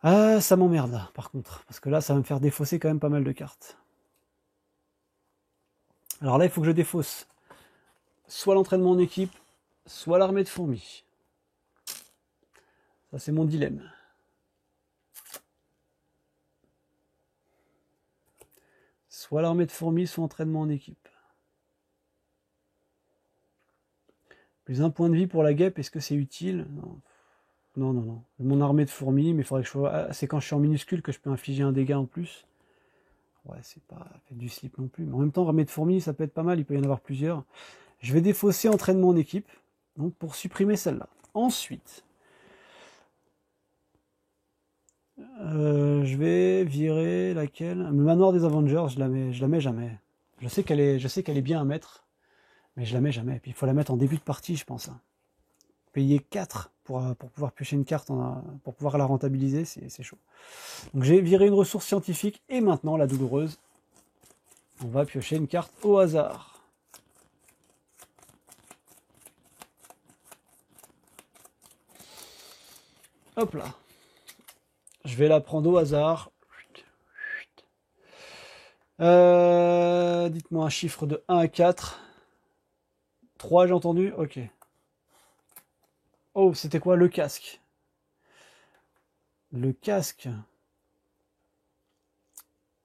Ah, ça m'emmerde là, par contre. Parce que là, ça va me faire défausser quand même pas mal de cartes. Alors là, il faut que je défausse soit l'entraînement en équipe, soit l'armée de fourmis. Ça, c'est mon dilemme. Soit l'armée de fourmis, soit entraînement en équipe. Plus 1 point de vie pour la guêpe, est-ce que c'est utile? Non. Non. Mon armée de fourmis, mais il faudrait que je sois... C'est quand je suis en minuscule que je peux infliger un dégât en plus. Ouais, c'est pas du slip non plus. Mais en même temps, armée de fourmis, ça peut être pas mal, il peut y en avoir plusieurs. Je vais défausser entraînement en équipe, donc pour supprimer celle-là. Ensuite, je vais virer laquelle? Le manoir des Avengers, je la mets jamais. Je sais qu'elle est bien à mettre, Mais je la mets jamais. Et puis il faut la mettre en début de partie, je pense. Hein. Payer 4 pour pouvoir piocher une carte, pour pouvoir la rentabiliser, c'est chaud. Donc j'ai viré une ressource scientifique, et maintenant, la douloureuse, on va piocher une carte au hasard. Hop là. Je vais la prendre au hasard. Dites-moi un chiffre de 1 à 4. 3, j'ai entendu? Ok. Oh, c'était quoi? Le casque. Le casque.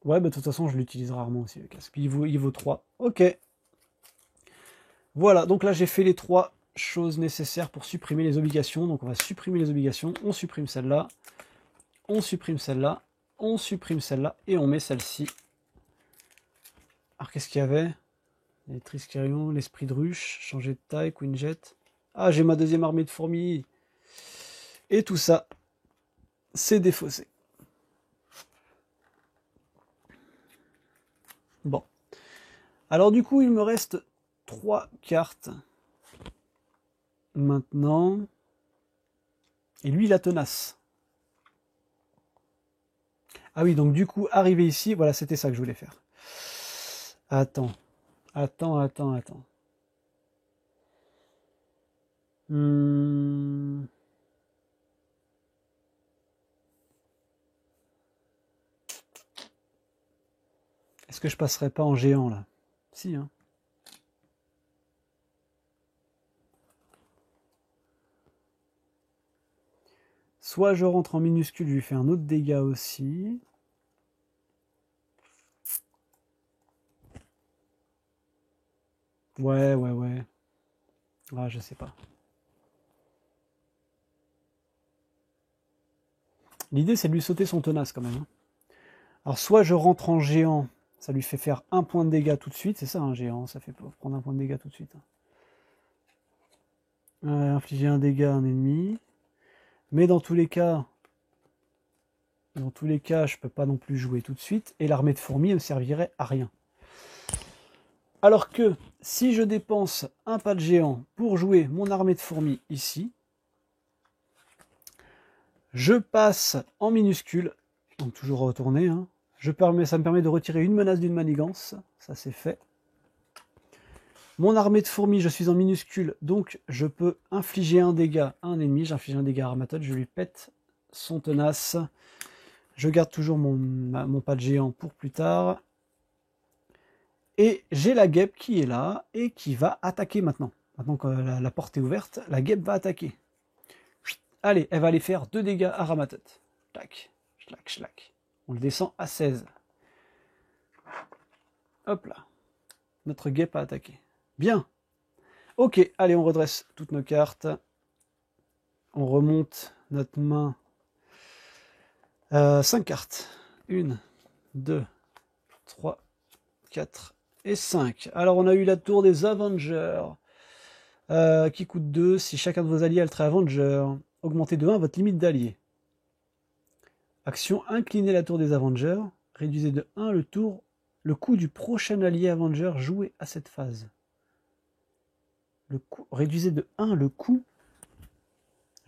Ouais, bah de toute façon, je l'utilise rarement aussi, le casque. Puis il vaut 3. Ok. Voilà, donc là, j'ai fait les 3 choses nécessaires pour supprimer les obligations. Donc on va supprimer les obligations. On supprime celle-là. On supprime celle-là. On supprime celle-là. Et on met celle-ci. Alors, qu'est-ce qu'il y avait? Les Triskerion, l'esprit de ruche, changer de taille, Queen Jet. Ah, j'ai ma deuxième armée de fourmis. Et tout ça, c'est défaussé. Bon. Alors du coup, il me reste 3 cartes. Maintenant. Et lui, la tenace. Ah oui, donc du coup, arrivé ici, voilà, c'était ça que je voulais faire. Attends. Est-ce que je passerai pas en géant, là? Si, hein. Soit je rentre en minuscule, je lui fais un autre dégât aussi. Ouais. Ah, je sais pas. L'idée, c'est de lui sauter son tenace, quand même. Hein. Alors, soit je rentre en géant, ça lui fait faire 1 point de dégâts tout de suite. C'est ça, un géant, ça fait prendre 1 point de dégâts tout de suite. Infliger un dégât à un ennemi. Mais dans tous les cas, je peux pas non plus jouer tout de suite. Et l'armée de fourmis, elle me servirait à rien. Alors que, si je dépense un pas de géant pour jouer mon armée de fourmis ici, je passe en minuscule, donc toujours retourner, hein. Ça me permet de retirer une menace d'une manigance, ça c'est fait. Mon armée de fourmis, je suis en minuscule, donc je peux infliger un dégât à un ennemi. J'inflige un dégât à Armatode, je lui pète son tenace. Je garde toujours mon pas de géant pour plus tard. Et j'ai la guêpe qui est là et qui va attaquer maintenant. Maintenant que la porte est ouverte, la guêpe va attaquer. Allez, elle va aller faire 2 dégâts à Ramatot. Tac, schlac. On le descend à 16. Hop là. Notre guêpe a attaqué. Bien. Ok, allez, on redresse toutes nos cartes. On remonte notre main. 5 cartes. 1, 2, 3, 4 et 5. Alors, on a eu la tour des Avengers. Qui coûte 2. Si chacun de vos alliés a le trait Avenger, augmentez de 1 votre limite d'alliés. Action, inclinez la tour des Avengers. Réduisez de 1 le coût du prochain allié Avenger joué à cette phase. Réduisez de 1 le coût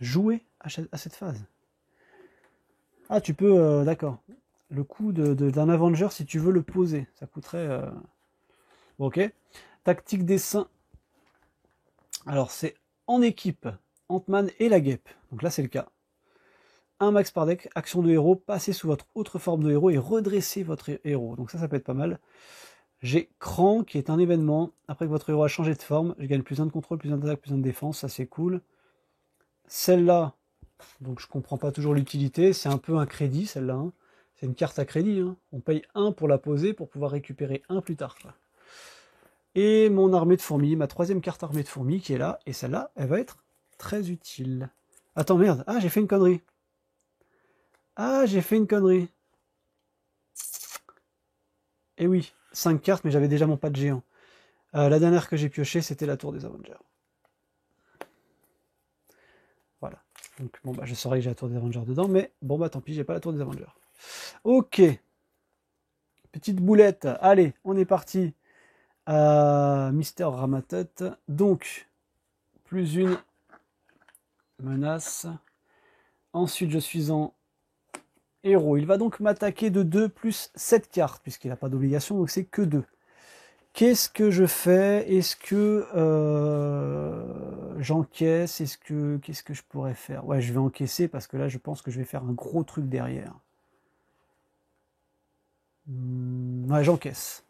joué à cette phase. Ah, tu peux, d'accord. Le coût d'un Avenger, si tu veux le poser, ça coûterait... Ok. Tactique des saints. Alors, c'est en équipe, Ant-Man et la guêpe. Donc là, c'est le cas. Un max par deck, action de héros, passez sous votre autre forme de héros et redressez votre héros. Donc ça peut être pas mal. J'ai Cran, qui est un événement. Après que votre héros a changé de forme, je gagne plus 1 de contrôle, plus 1 d'attaque, plus 1 de défense. Ça, c'est cool. Celle-là, donc je comprends pas toujours l'utilité. C'est un peu un crédit, celle-là. Hein. C'est une carte à crédit. Hein. On paye 1 pour la poser pour pouvoir récupérer 1 plus tard. Quoi. Et mon armée de fourmis, ma 3e carte armée de fourmis qui est là. Et celle-là, elle va être très utile. Attends, merde. Ah, j'ai fait une connerie. Et oui, 5 cartes, mais j'avais déjà mon pas de géant. La dernière que j'ai piochée, c'était la tour des Avengers. Voilà. Donc, bon, bah, je saurais que j'ai la tour des Avengers dedans, mais bon, bah, tant pis, j'ai pas la tour des Avengers. Ok. Petite boulette. Allez, on est parti. à Mister Ramatot. Donc, plus une menace. Ensuite, je suis en héros. Il va donc m'attaquer de 2 plus 7 cartes, puisqu'il n'a pas d'obligation, donc c'est que 2. Qu'est-ce que je fais? Est-ce que j'encaisse? Qu'est-ce que je pourrais faire? Ouais, je vais encaisser parce que là, je pense que je vais faire un gros truc derrière. Ouais, j'encaisse.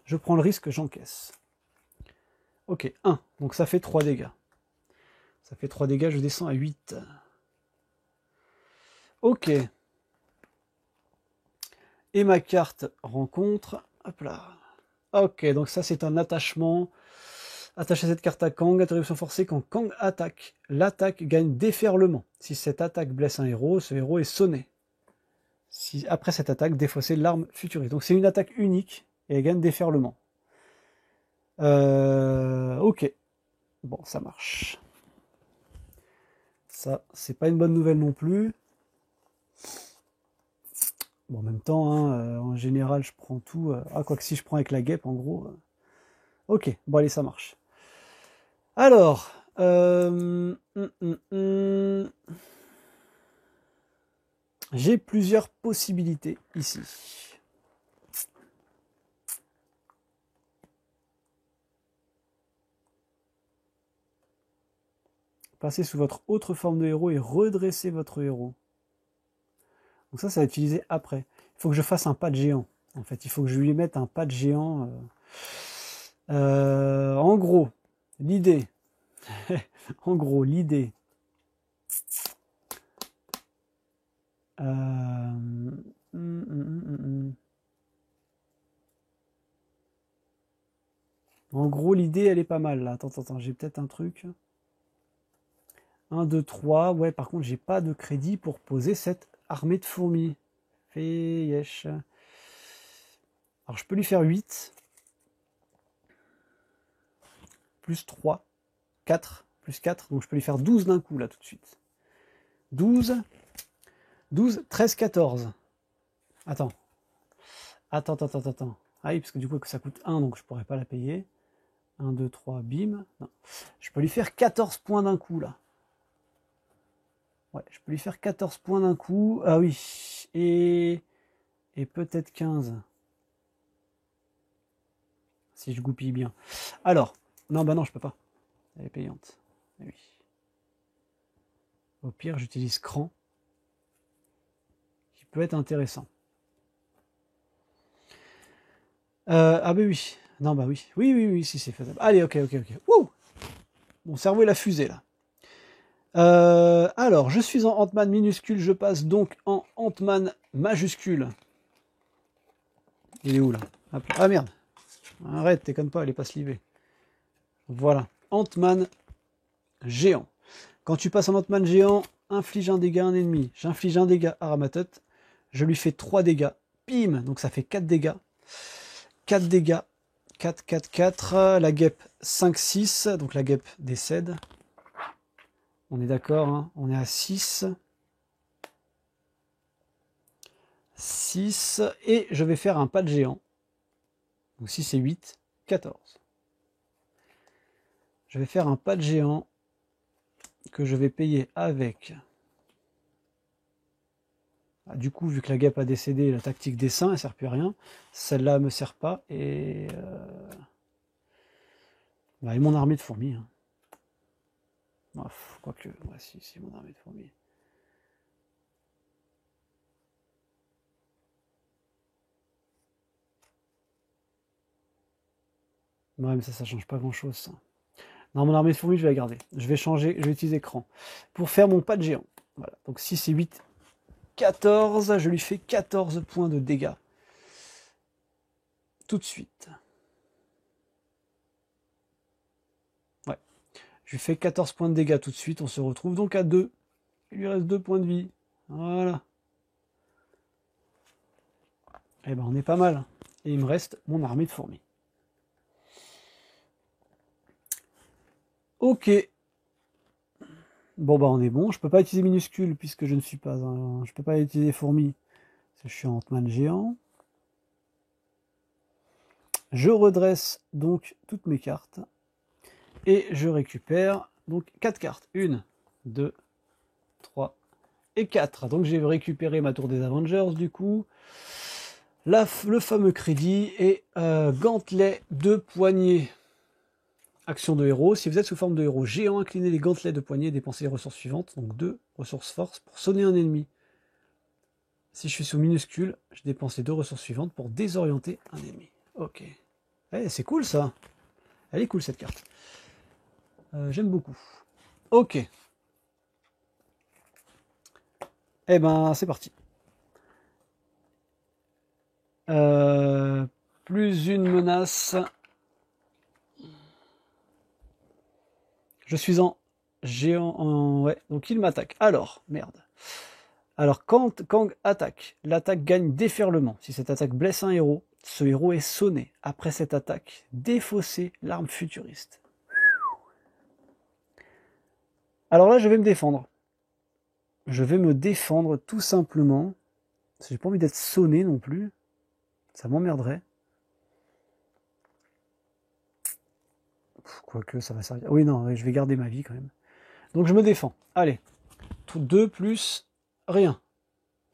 Je prends le risque, j'encaisse. Ok, 1. Donc ça fait 3 dégâts. Ça fait 3 dégâts, je descends à 8. Ok. Et ma carte rencontre. Hop là. Ok, donc ça c'est un attachement. Attacher cette carte à Kang, interruption forcée, quand Kang attaque, l'attaque gagne déferlement. Si cette attaque blesse un héros, ce héros est sonné. Si après cette attaque, défausser l'arme futuriste. Donc c'est une attaque unique et elle gagne déferlement. Ok. Bon, ça marche. Ça, c'est pas une bonne nouvelle non plus. Bon, en même temps, hein, en général, je prends tout. Quoique si je prends avec la guêpe, en gros. Ok, bon allez, ça marche. Alors, j'ai plusieurs possibilités ici. Passez sous votre autre forme de héros et redressez votre héros. Donc ça va être utilisé après. Il faut que je fasse un pas de géant. En fait, il faut que je lui mette un pas de géant. En gros, l'idée. En gros, l'idée. En gros, l'idée, elle est pas mal là. Attends, j'ai peut-être un truc. 1, 2, 3. Ouais, par contre, j'ai pas de crédit pour poser cette armée de fourmis. Feyesh. Alors, je peux lui faire 8. Plus 3. 4. Plus 4. Donc, je peux lui faire 12 d'un coup, là, tout de suite. 12. 12, 13, 14. Attends. Attends. Ah oui, parce que du coup, ça coûte 1, donc je pourrais pas la payer. 1, 2, 3, bim. Non. Je peux lui faire 14 points d'un coup, là. Ouais, je peux lui faire 14 points d'un coup. Ah oui. Et peut-être 15. Si je goupille bien. Alors. Non, bah non, je peux pas. Elle est payante. Ah oui. Au pire, j'utilise cran. Qui peut être intéressant. Ah bah oui. Non, bah oui. Oui, si c'est faisable. Allez, ok. Wouh! Mon cerveau, il a fusé, là. Alors, je suis en Ant-Man minuscule, je passe donc en Ant-Man majuscule. Il est où, là? Ah, merde. Arrête, t'éconnes pas, elle est pas slivée. Voilà. Ant-Man géant. Quand tu passes en Ant-Man géant, inflige un dégât à un ennemi. J'inflige un dégât à Ramatot. Je lui fais 3 dégâts. Bim! Donc ça fait 4 dégâts. 4 dégâts. 4. La guêpe 5, 6. Donc la guêpe décède. On est d'accord, hein, on est à 6. 6. Et je vais faire un pas de géant. Donc 6 et 8, 14. Je vais faire un pas de géant que je vais payer avec. Du coup, vu que la guêpe a décédé, la tactique des saints, elle ne sert plus à rien. Celle-là ne me sert pas. Et mon armée de fourmis. Hein. Quoique, ouais, si, mon armée de fourmis. Ouais, mais ça change pas grand-chose, ça. Non, mon armée de fourmis, je vais la garder. Je vais changer, je vais utiliser écran. Pour faire mon pas de géant. Voilà, donc 6 et 8, 14. Je lui fais 14 points de dégâts. Tout de suite. Ouais. Je lui fais 14 points de dégâts tout de suite. On se retrouve donc à 2. Il lui reste 2 points de vie. Voilà. Eh ben, on est pas mal. Et il me reste mon armée de fourmis. Ok. Bon, bah, on est bon. Je peux pas utiliser minuscule puisque je ne suis pas un... Je peux pas utiliser fourmis. Je suis en Ant-Man géant. Je redresse donc toutes mes cartes. Et je récupère donc 4 cartes. 1, 2, 3 et 4. Donc j'ai récupéré ma tour des Avengers du coup. Le fameux crédit et gantelet de poignet. Action de héros. Si vous êtes sous forme de héros géant, inclinez les gantelets de poignet et dépensez les ressources suivantes. Donc 2 ressources force pour sonner un ennemi. Si je suis sous minuscule, je dépense les 2 ressources suivantes pour désorienter un ennemi. Ok. Eh, c'est cool ça. Elle est cool cette carte. J'aime beaucoup. Ok. Eh ben, c'est parti. Plus une menace. Je suis en géant. Ouais, donc il m'attaque. Alors, merde. Alors, quand Kang attaque, l'attaque gagne déferlement. Si cette attaque blesse un héros, ce héros est sonné. Après cette attaque, défaussez l'arme futuriste. Alors là, je vais me défendre. Je vais me défendre tout simplement. Parce que j'ai pas envie d'être sonné non plus. Ça m'emmerderait. Quoique ça va servir. Oui, non, je vais garder ma vie quand même. Donc je me défends. Allez. 2 plus rien.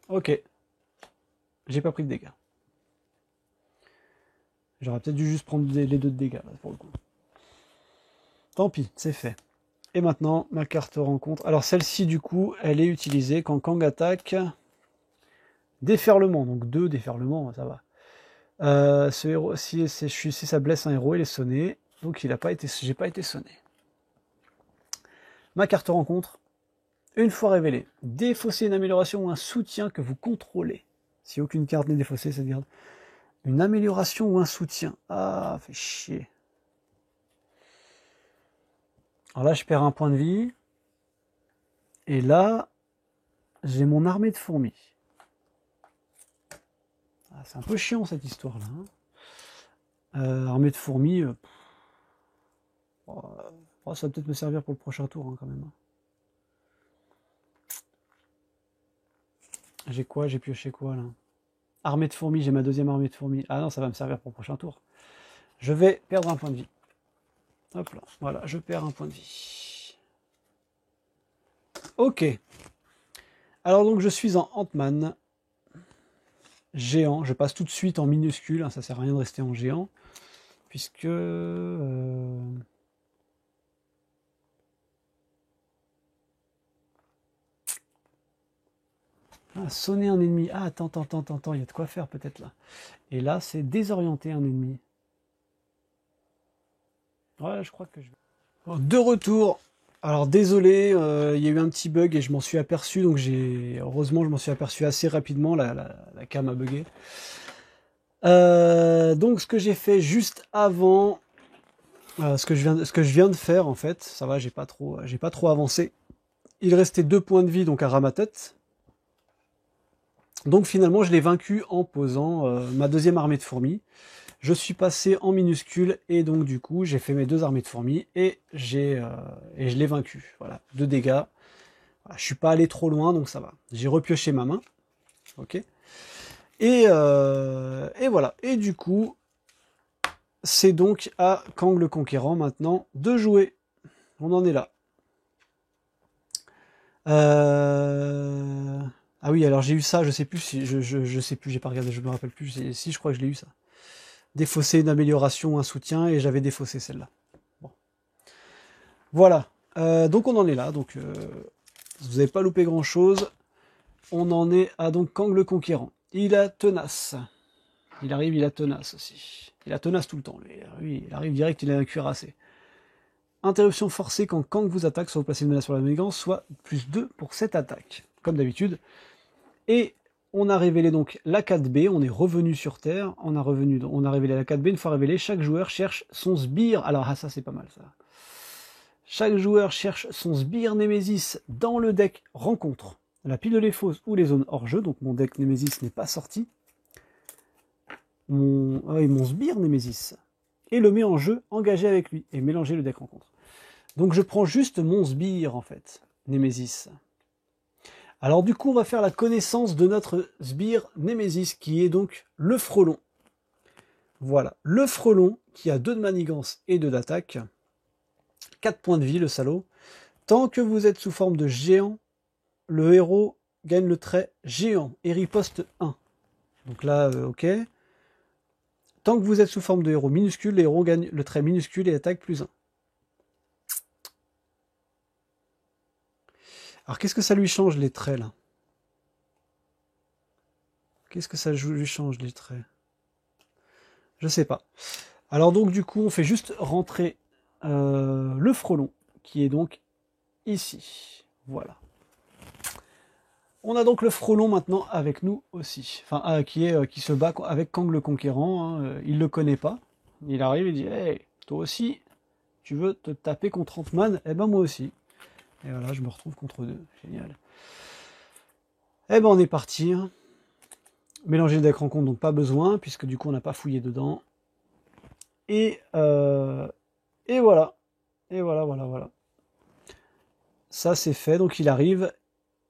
Ok. J'ai pas pris de dégâts. J'aurais peut-être dû juste prendre les 2 de dégâts là, pour le coup. Tant pis, c'est fait. Et maintenant, ma carte rencontre. Alors celle-ci, du coup, elle est utilisée quand Kang attaque. Déferlement, donc 2 déferlements, ça va. Ce héros, si ça blesse un héros, il est sonné. Donc j'ai pas été sonné. Ma carte rencontre. Une fois révélée, défausser une amélioration ou un soutien que vous contrôlez. Si aucune carte n'est défaussée, c'est-à-dire une amélioration ou un soutien. Ah, fait chier. Alors là, je perds un point de vie. Et là, j'ai mon armée de fourmis. Ah, c'est un peu chiant cette histoire-là. Hein. Armée de fourmis. Ça va peut-être me servir pour le prochain tour hein, quand même. J'ai quoi? J'ai pioché quoi là? Armée de fourmis, j'ai ma deuxième armée de fourmis. Ah non, ça va me servir pour le prochain tour. Je vais perdre un point de vie. Hop là, voilà, je perds un point de vie. Ok. Alors donc je suis en Ant-Man. Géant, je passe tout de suite en minuscule, hein, ça sert à rien de rester en géant. Puisque... Ah, sonner un ennemi. Ah, attends, il y a de quoi faire peut-être là. Et là, c'est désorienter un ennemi. Ouais, je crois que je vais... De retour. Alors désolé, il y a eu un petit bug et je m'en suis aperçu, donc heureusement je m'en suis aperçu assez rapidement, la cam a bugué. Donc ce que j'ai fait juste avant, ce que je viens de faire en fait, ça va, j'ai pas trop avancé. Il restait 2 points de vie donc à Ramatet. Donc finalement je l'ai vaincu en posant ma deuxième armée de fourmis. Je suis passé en minuscule et donc du coup j'ai fait mes 2 armées de fourmis et je l'ai vaincu. Voilà, 2 dégâts. Voilà, je suis pas allé trop loin donc ça va. J'ai repioché ma main. Ok. Et voilà. Et du coup, c'est donc à Kang le Conquérant maintenant de jouer. On en est là. Ah oui, alors j'ai eu ça, je sais plus si je sais plus, j'ai pas regardé, je me rappelle plus. Si je crois que je l'ai eu ça. Défausser une amélioration, un soutien, et j'avais défaussé celle-là. Bon. Voilà. Donc on en est là. Donc vous n'avez pas loupé grand-chose. On en est à donc Kang le Conquérant. Il a tenace. Il arrive, il a tenace aussi. Il a tenace tout le temps. Lui, il arrive direct, il a un cuirassé. Interruption forcée quand Kang vous attaque, soit vous placez une menace sur la manigance, soit plus 2 pour cette attaque, comme d'habitude. Et on a révélé donc la 4B, on est revenu sur Terre, on a révélé la 4B, une fois révélé, chaque joueur cherche son sbire, alors ça c'est pas mal ça. Chaque joueur cherche son sbire Némésis dans le deck rencontre, la pile de les fausses ou les zones hors jeu, donc mon deck Némésis n'est pas sorti. Mon sbire Némésis, et le met en jeu, engagé avec lui, et mélanger le deck rencontre. Donc je prends juste mon sbire en fait, Némésis. Alors du coup on va faire la connaissance de notre sbire Némésis, qui est donc le frelon. Voilà. Le frelon, qui a 2 de manigance et 2 d'attaque. 4 points de vie, le salaud. Tant que vous êtes sous forme de géant, le héros gagne le trait géant et riposte 1. Donc là, ok. Tant que vous êtes sous forme de héros minuscule, le héros gagne le trait minuscule et attaque plus 1. Alors qu'est-ce que ça lui change les traits là? Qu'est-ce que ça lui change les traits? Je sais pas. Alors donc du coup on fait juste rentrer le frelon qui est donc ici. Voilà. On a donc le frelon maintenant avec nous aussi. Enfin qui se bat avec Kang le Conquérant. Hein. Il le connaît pas. Il arrive et dit hey, toi aussi tu veux te taper contre Ant-Man? Eh ben moi aussi. Et voilà, je me retrouve contre deux. Génial. Eh ben on est parti. Hein. Mélanger le deck rencontre, donc pas besoin, puisque du coup on n'a pas fouillé dedans. Et voilà. Et voilà. Ça c'est fait, donc il arrive,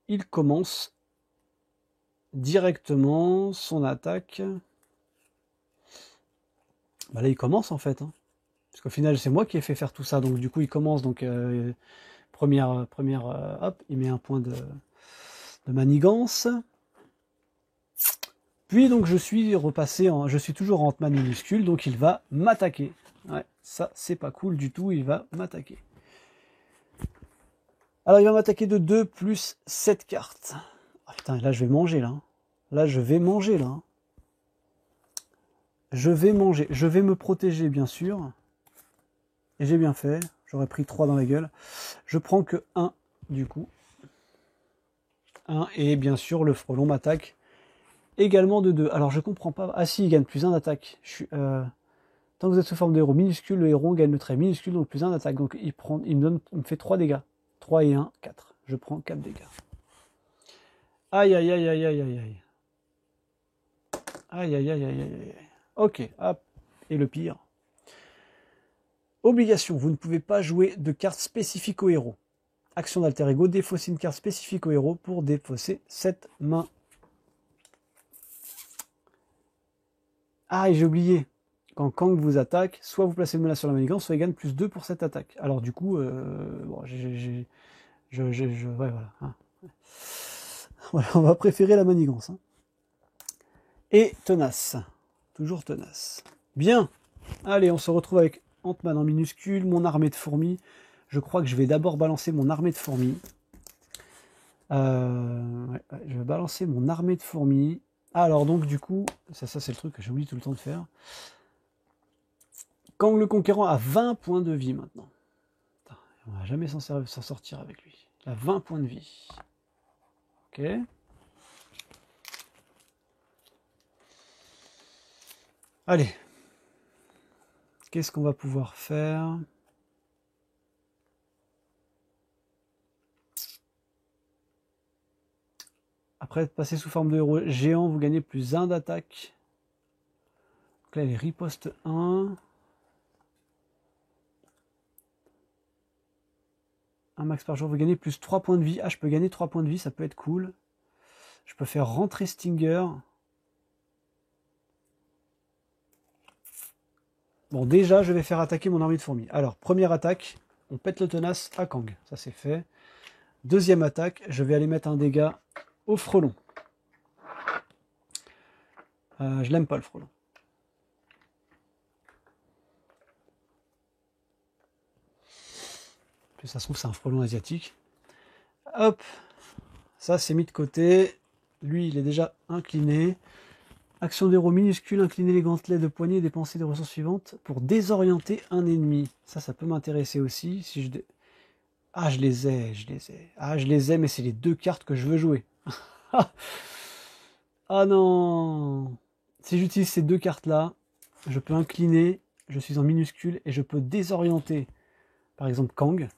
il commence directement son attaque. Bah là il commence en fait. Hein. Parce qu'au final c'est moi qui ai fait faire tout ça, donc du coup il commence, donc première hop, il met un point de manigance. Puis donc je suis repassé je suis toujours en Ant-Man minuscule, donc il va m'attaquer. Ouais, ça c'est pas cool du tout, il va m'attaquer. Alors il va m'attaquer de 2 plus 7 cartes. Oh, putain, là je vais manger là. Là je vais manger là. Je vais manger, je vais me protéger bien sûr. Et j'ai bien fait, j'aurais pris 3 dans la gueule. Je prends que 1 du coup. 1 et bien sûr le frelon m'attaque. Également de 2. Alors je comprends pas. Ah si, il gagne plus 1 d'attaque. Tant que vous êtes sous forme de héros minuscule, le héros gagne le trait minuscule, donc plus 1 d'attaque. Donc il me fait 3 dégâts. 3 et 1, 4. Je prends 4 dégâts. Aïe aïe aïe aïe aïe aïe aïe. Aïe aïe aïe aïe aïe. Ok, hop. Et le pire. Obligation, vous ne pouvez pas jouer de cartes spécifiques au héros. Action d'alter ego, défausser une carte spécifique au héros pour défausser cette main. Ah, et j'ai oublié. Quand Kang vous attaque, soit vous placez une menace sur la manigance, soit il gagne plus 2 pour cette attaque. Alors du coup, bon, ouais, voilà, hein. Voilà, on va préférer la manigance. Hein. Et tenace. Toujours tenace. Bien. Allez, on se retrouve avec Ant-Man en minuscule, mon armée de fourmis. Je crois que je vais d'abord balancer mon armée de fourmis. Je vais balancer mon armée de fourmis. Alors donc du coup, ça c'est le truc que j'oublie tout le temps de faire. Kang le Conquérant a 20 points de vie maintenant. Putain, on va jamais s'en sortir avec lui. Il a 20 points de vie. Ok. Allez. Qu'est-ce qu'on va pouvoir faire? Après être passé sous forme de héros géant, vous gagnez plus 1 d'attaque. Donc là, il est riposte 1. Un max par jour, vous gagnez plus 3 points de vie. Ah, je peux gagner 3 points de vie, ça peut être cool. Je peux faire rentrer Stinger. Bon, déjà, je vais faire attaquer mon armée de fourmis. Alors, première attaque, on pète le tenace à Kang. Ça, c'est fait. Deuxième attaque, je vais aller mettre un dégât au frelon. Je l'aime pas, le frelon. Ça se trouve, c'est un frelon asiatique. Hop, ça c'est mis de côté. Lui, il est déjà incliné. Action d'héros minuscule, incliner les gantelets de poignée et dépenser des ressources suivantes pour désorienter un ennemi. Ça peut m'intéresser aussi. Si je Ah, je les ai. Ah, je les ai, mais c'est les 2 cartes que je veux jouer. Ah non. Si j'utilise ces 2 cartes-là, je peux incliner, je suis en minuscule, et je peux désorienter, par exemple, Kang.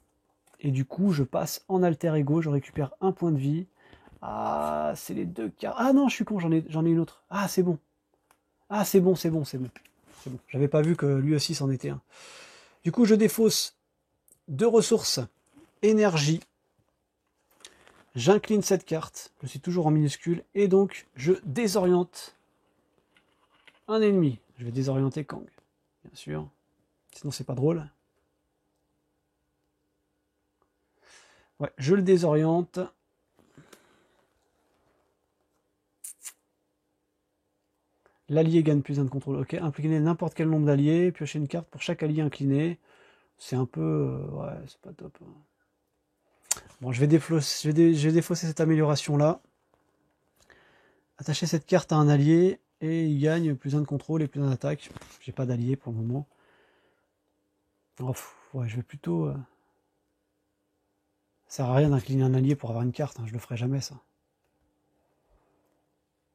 Et du coup, je passe en alter ego, je récupère 1 point de vie. Ah, c'est les 2 cartes. Ah non, je suis con, j'en ai une autre. Ah, c'est bon. Ah, c'est bon. J'avais pas vu que lui aussi c'en était un. Du coup, je défausse 2 ressources énergie. J'incline cette carte. Je suis toujours en minuscule. Et donc, je désoriente un ennemi. Je vais désorienter Kang, bien sûr. Sinon, c'est pas drôle. Ouais, je le désoriente. L'allié gagne plus 1 de contrôle. Ok, incliner n'importe quel nombre d'alliés, piocher une carte pour chaque allié incliné. C'est un peu... ouais, c'est pas top. Bon, je vais défausser cette amélioration-là. Attacher cette carte à un allié, et il gagne plus 1 de contrôle et plus 1 d'attaque. J'ai pas d'allié pour le moment. Oh, ouais, je vais plutôt... Ça sert à rien d'incliner un allié pour avoir une carte, hein. Je le ferai jamais, ça.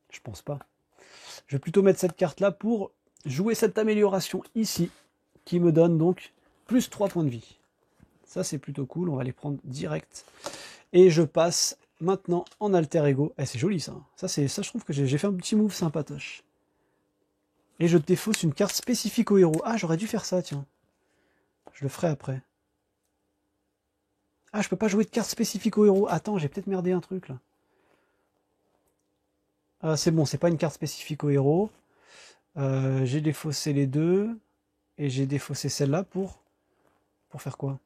Je pense pas. Je vais plutôt mettre cette carte-là pour jouer cette amélioration ici, qui me donne donc plus 3 points de vie. Ça, c'est plutôt cool. On va les prendre direct. Et je passe maintenant en alter ego. Eh, c'est joli, ça. Ça, je trouve que j'ai fait un petit move sympatoche. Et je défausse une carte spécifique au héros. Ah, j'aurais dû faire ça, tiens. Je le ferai après. Ah, je peux pas jouer de carte spécifique au héros. Attends, j'ai peut-être merdé un truc, là. Ah, c'est bon, c'est pas une carte spécifique au héros. J'ai défaussé les deux. Et j'ai défaussé celle-là pour faire quoi?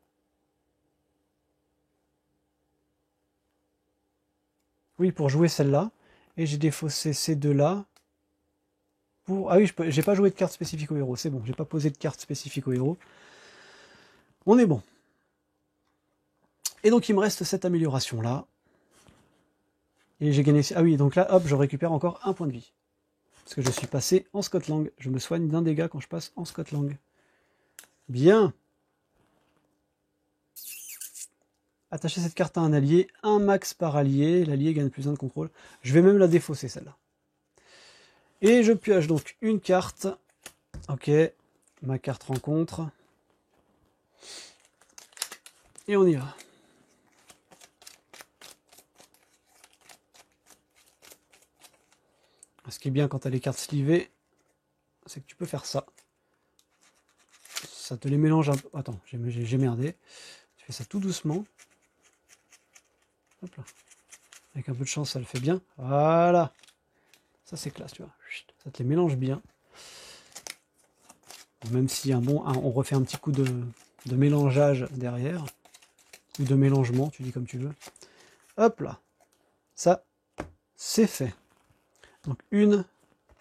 Oui, pour jouer celle-là. Et j'ai défaussé ces deux-là. Ah oui, j'ai pas joué de carte spécifique au héros. C'est bon, j'ai pas posé de carte spécifique au héros. On est bon. Et donc il me reste cette amélioration-là. Et j'ai gagné... Ah oui, donc là, hop, je récupère encore un point de vie. Parce que je suis passé en Scott Lang. Je me soigne d'un dégât quand je passe en Scott Lang. Bien. Attacher cette carte à un allié. Un max par allié. L'allié gagne plus 1 de contrôle. Je vais même la défausser, celle-là. Et je pioche donc une carte. Ok. Ma carte rencontre. Et on y va. Ce qui est bien quand tu as les cartes slivées, c'est que tu peux faire ça. Ça te les mélange un peu. Attends, j'ai merdé. Tu fais ça tout doucement. Hop là. Avec un peu de chance, ça le fait bien. Voilà. Ça, c'est classe, tu vois. Ça te les mélange bien. Même si on refait un petit coup de mélangeage derrière. Ou de mélangement, tu dis comme tu veux. Hop là. Ça, c'est fait. Donc une.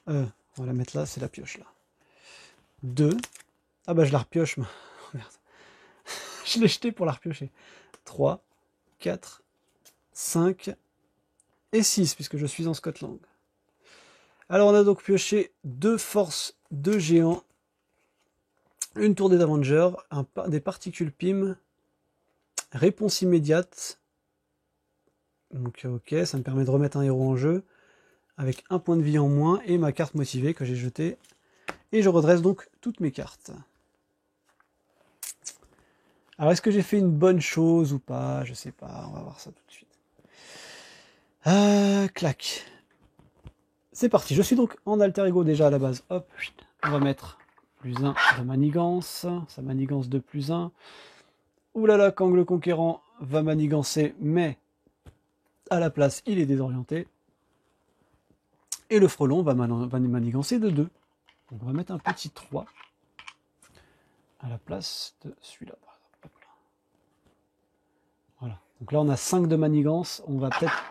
On va la mettre là, c'est la pioche là. 2. Ah bah je la repioche. Oh, merde. Je l'ai jeté pour la repiocher. 3, 4, 5 et 6, puisque je suis en Scott Lang. Alors on a donc pioché 2 forces de géant, une tournée d'Avengers, des particules PIM, réponse immédiate. Donc ok, ça me permet de remettre un héros en jeu, avec un point de vie en moins, et ma carte motivée que j'ai jetée. Et je redresse donc toutes mes cartes. Alors est-ce que j'ai fait une bonne chose ou pas? Je sais pas, on va voir ça tout de suite. Clac. C'est parti, je suis donc en alter ego déjà à la base. Hop, on va mettre plus 1 de manigance, sa manigance de plus 1. Ouh là là, Kang le Conquérant va manigancer, mais à la place, il est désorienté. Et le frelon va manigancer de 2. Donc on va mettre un petit 3 à la place de celui-là. Voilà. Donc là, on a 5 de manigance. On va peut-être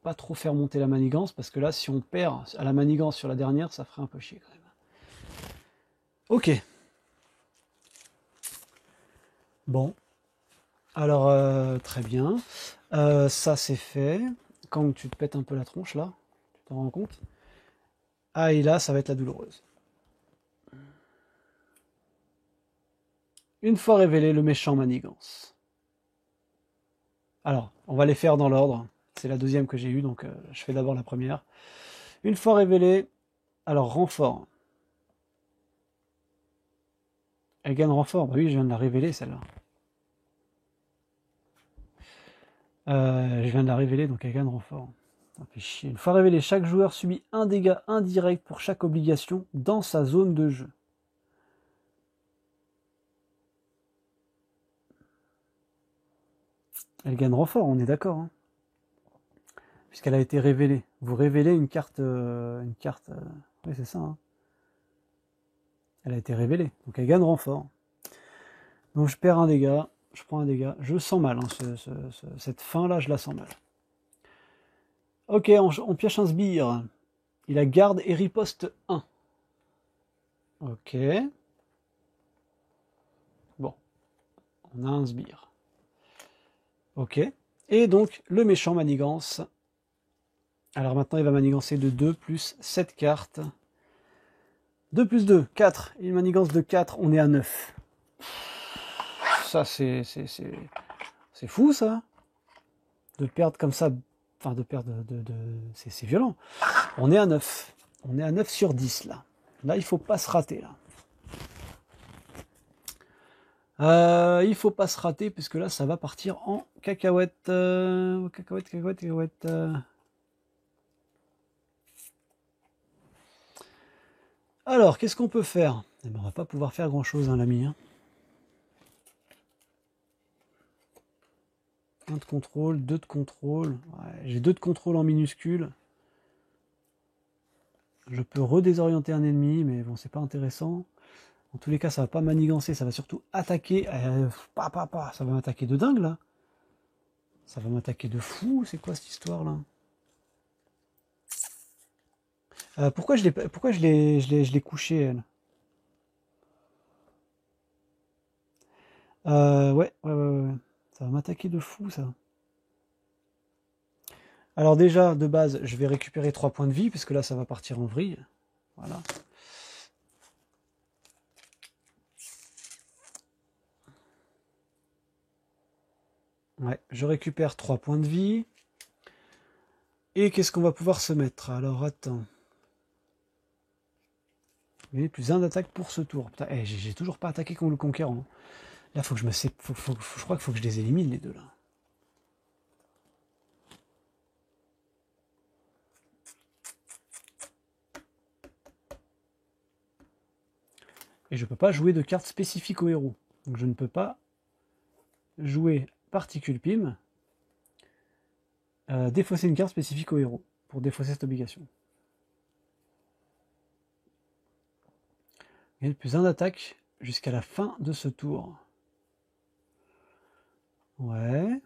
pas trop faire monter la manigance, parce que là, si on perd à la manigance sur la dernière, ça ferait un peu chier quand même. Ok. Bon. Alors, très bien. Ça, c'est fait. Quand tu te pètes un peu la tronche, là, tu t'en rends compte? Ah, et là, ça va être la douloureuse. Une fois révélé, le méchant manigance. Alors, on va les faire dans l'ordre. C'est la deuxième que j'ai eue, donc je fais d'abord la première. Une fois révélé, alors renfort. Elle gagne renfort. Bah oui, je viens de la révéler, celle-là. Je viens de la révéler, donc elle gagne renfort. Ça fait chier. Une fois révélé, chaque joueur subit un dégât indirect pour chaque obligation dans sa zone de jeu. Elle gagne renfort, on est d'accord. Hein, puisqu'elle a été révélée. Vous révélez une carte... oui, c'est ça. Hein. Elle a été révélée, donc elle gagne renfort. Donc je perds un dégât, je prends un dégât. Je sens mal, hein, cette fin-là, je la sens mal. Ok, on pioche un sbire. Il a garde et riposte 1. Ok. Bon, on a un sbire. Ok. Et donc, le méchant manigance. Alors maintenant, il va manigancer de 2 plus 7 cartes. 2 plus 2, 4. Il manigance de 4, on est à 9. Ça, c'est fou, ça. De perdre comme ça. Enfin, de perdre c'est violent. On est à 9. On est à 9 sur 10, là. Là, il faut pas se rater, là. Il faut pas se rater, parce que là, ça va partir en cacahuète. Cacahuète. Alors, qu'est-ce qu'on peut faire? Eh ben, on va pas pouvoir faire grand-chose, hein, l'ami. Hein. 1 de contrôle, 2 de contrôle. Ouais, j'ai 2 de contrôle en minuscule. Je peux redésorienter un ennemi, mais bon, c'est pas intéressant. En tous les cas, ça va pas manigancer, ça va surtout attaquer. Ça va m'attaquer de dingue, là. Ça va m'attaquer de fou. C'est quoi cette histoire-là? Pourquoi je l'ai couché, elle? Ouais. Ça va m'attaquer de fou, ça. Alors déjà, de base, je vais récupérer 3 points de vie, puisque là, ça va partir en vrille. Voilà. Ouais, je récupère 3 points de vie. Et qu'est-ce qu'on va pouvoir se mettre? Alors, attends. Mais plus 1 d'attaque pour ce tour. Putain, j'ai toujours pas attaqué contre le conquérant. Là, faut que je me je crois qu'il faut que je les élimine, les deux, là. Et je peux pas jouer de cartes spécifiques au héros. Donc je ne peux pas jouer particule pim, défausser une carte spécifique au héros, pour défausser cette obligation. Et plus 1 d'attaque jusqu'à la fin de ce tour. Ouais.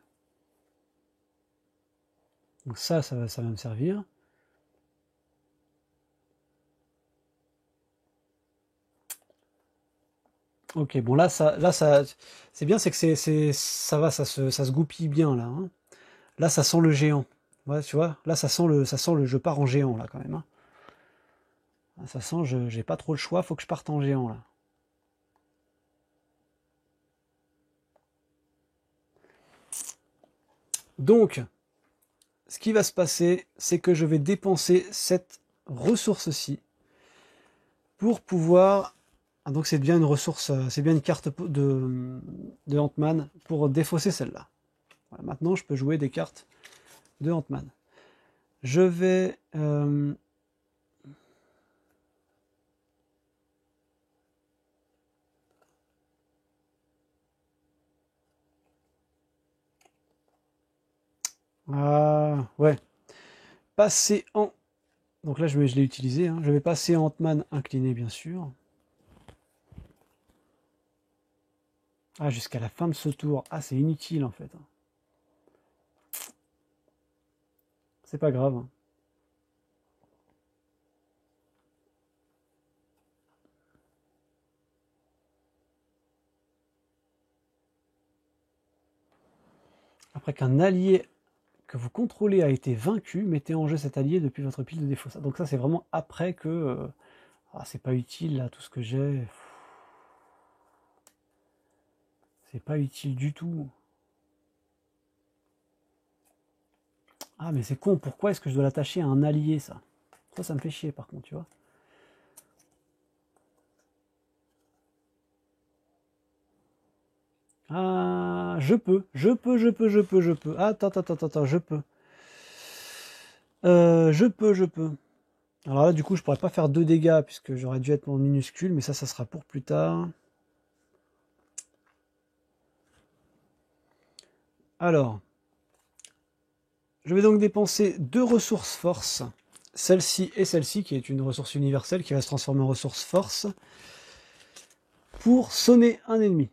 Donc ça va me servir. Ok, bon là c'est bien, c'est que ça se goupille bien là. Hein. Là ça sent le géant. Ouais, tu vois, là ça sent le je pars en géant là quand même. Hein. Ça sent j'ai pas trop le choix, faut que je parte en géant là. Donc, ce qui va se passer, c'est que je vais dépenser cette ressource-ci pour pouvoir. Ah, donc c'est bien une ressource, c'est bien une carte de Ant-Man pour défausser celle-là. Voilà, maintenant, je peux jouer des cartes de Ant-Man. Je vais ouais. Passer en. Donc là, je l'ai utilisé. Hein. Je vais passer en Ant-Man incliné, bien sûr. Ah, jusqu'à la fin de ce tour. Ah, c'est inutile en fait. C'est pas grave. Après qu'un allié que vous contrôlez a été vaincu, mettez en jeu cet allié depuis votre pile de défauts. Donc ça, c'est vraiment après que... c'est pas utile, là, tout ce que j'ai. C'est pas utile du tout. Ah, mais c'est con, pourquoi est-ce que je dois l'attacher à un allié, ça? Ça me fait chier, par contre, tu vois. Ah, je peux. Attends, je peux. Je peux. Alors là, du coup, je pourrais pas faire 2 dégâts, puisque j'aurais dû être en minuscule, mais ça sera pour plus tard. Alors, je vais donc dépenser 2 ressources force, celle-ci et celle-ci, qui est une ressource universelle, qui va se transformer en ressource force. pour sonner un ennemi.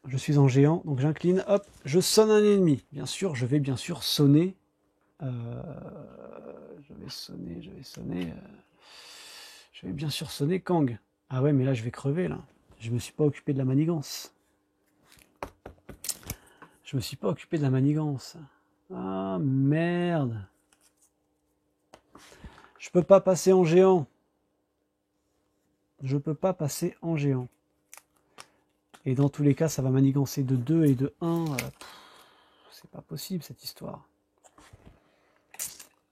Je suis en géant, donc j'incline, hop, je sonne un ennemi. Bien sûr, je vais bien sûr sonner. Je vais bien sûr sonner Kang. Ah ouais, mais là je vais crever là. Je me suis pas occupé de la manigance. Ah merde. Je peux pas passer en géant. Et dans tous les cas, ça va manigancer de 2 et de 1. C'est pas possible cette histoire.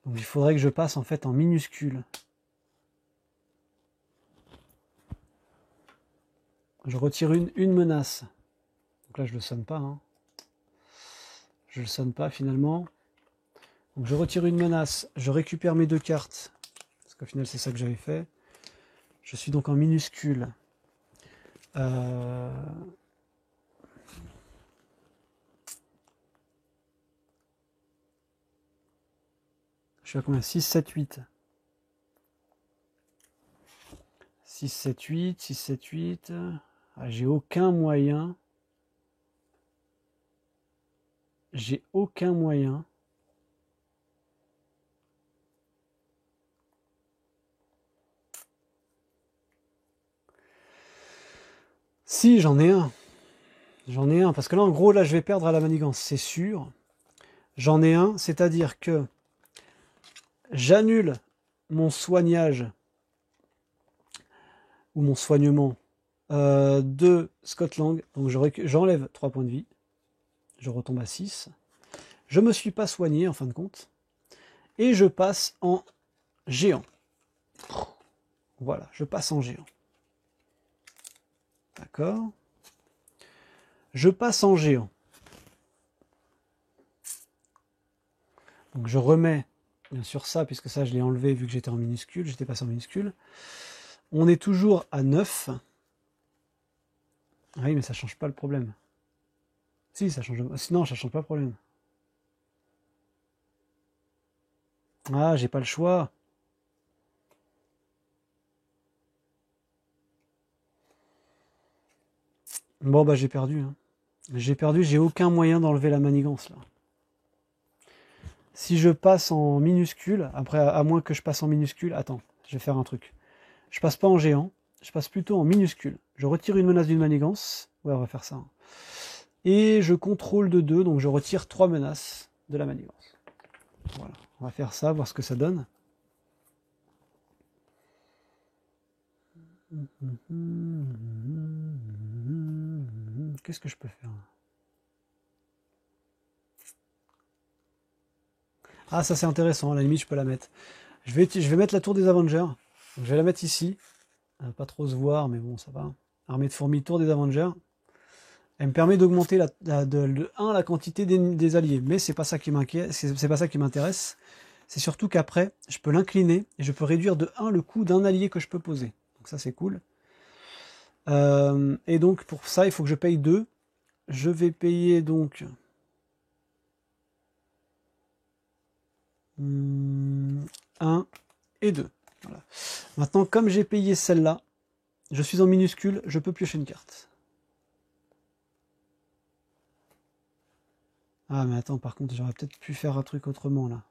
Donc il faudrait que je passe en fait en minuscule. Je retire une menace. Donc là je le sonne pas. Hein. Je le sonne pas finalement. Donc je retire une menace. Je récupère mes 2 cartes. Parce qu'au final c'est ça que j'avais fait. Je suis donc en minuscule. Je suis à combien? 6, 7, 8. 6, 7, 8, 6, 7, 8. Ah, j'ai aucun moyen. Si, j'en ai un. Parce que là, en gros, là, je vais perdre à la manigance, c'est sûr. J'en ai un, c'est-à-dire que j'annule mon soignage ou mon soignement de Scott Lang. Donc j'enlève 3 points de vie. Je retombe à 6. Je me suis pas soigné en fin de compte. Et je passe en géant. Voilà, je passe en géant. D'accord. Je passe en géant. Donc je remets bien sûr ça, puisque ça je l'ai enlevé vu que j'étais en minuscule, j'étais passé en minuscule. On est toujours à 9. Ah oui, mais ça change pas le problème. Si, ça change. Sinon, ça change pas le problème. Ah, j'ai pas le choix. Bon, bah j'ai perdu. Hein. J'ai aucun moyen d'enlever la manigance là. Si je passe en minuscule, après, à moins que je passe en minuscule, attends, je vais faire un truc. Je passe pas en géant, je passe plutôt en minuscule. Je retire une menace d'une manigance. Ouais, on va faire ça. Et je contrôle de 2, donc je retire 3 menaces de la manigance. Voilà, on va faire ça, voir ce que ça donne. Qu'est-ce que je peux faire? Ah, ça c'est intéressant, à la limite je peux la mettre. Je vais mettre la tour des Avengers. Je vais la mettre ici. Pas trop se voir, mais bon, ça va. Armée de fourmis, tour des Avengers. Elle me permet d'augmenter de 1 la quantité des alliés. Mais c'est pas ça qui m'inquiète, c'est pas ça qui m'intéresse. C'est surtout qu'après, je peux l'incliner et je peux réduire de 1 le coût d'un allié que je peux poser. Donc ça c'est cool. Et donc pour ça, il faut que je paye 2. Je vais payer donc 1 et 2. Voilà. Maintenant, comme j'ai payé celle-là, je suis en minuscule, je peux piocher une carte. Ah mais attends, par contre, j'aurais peut-être pu faire un truc autrement là.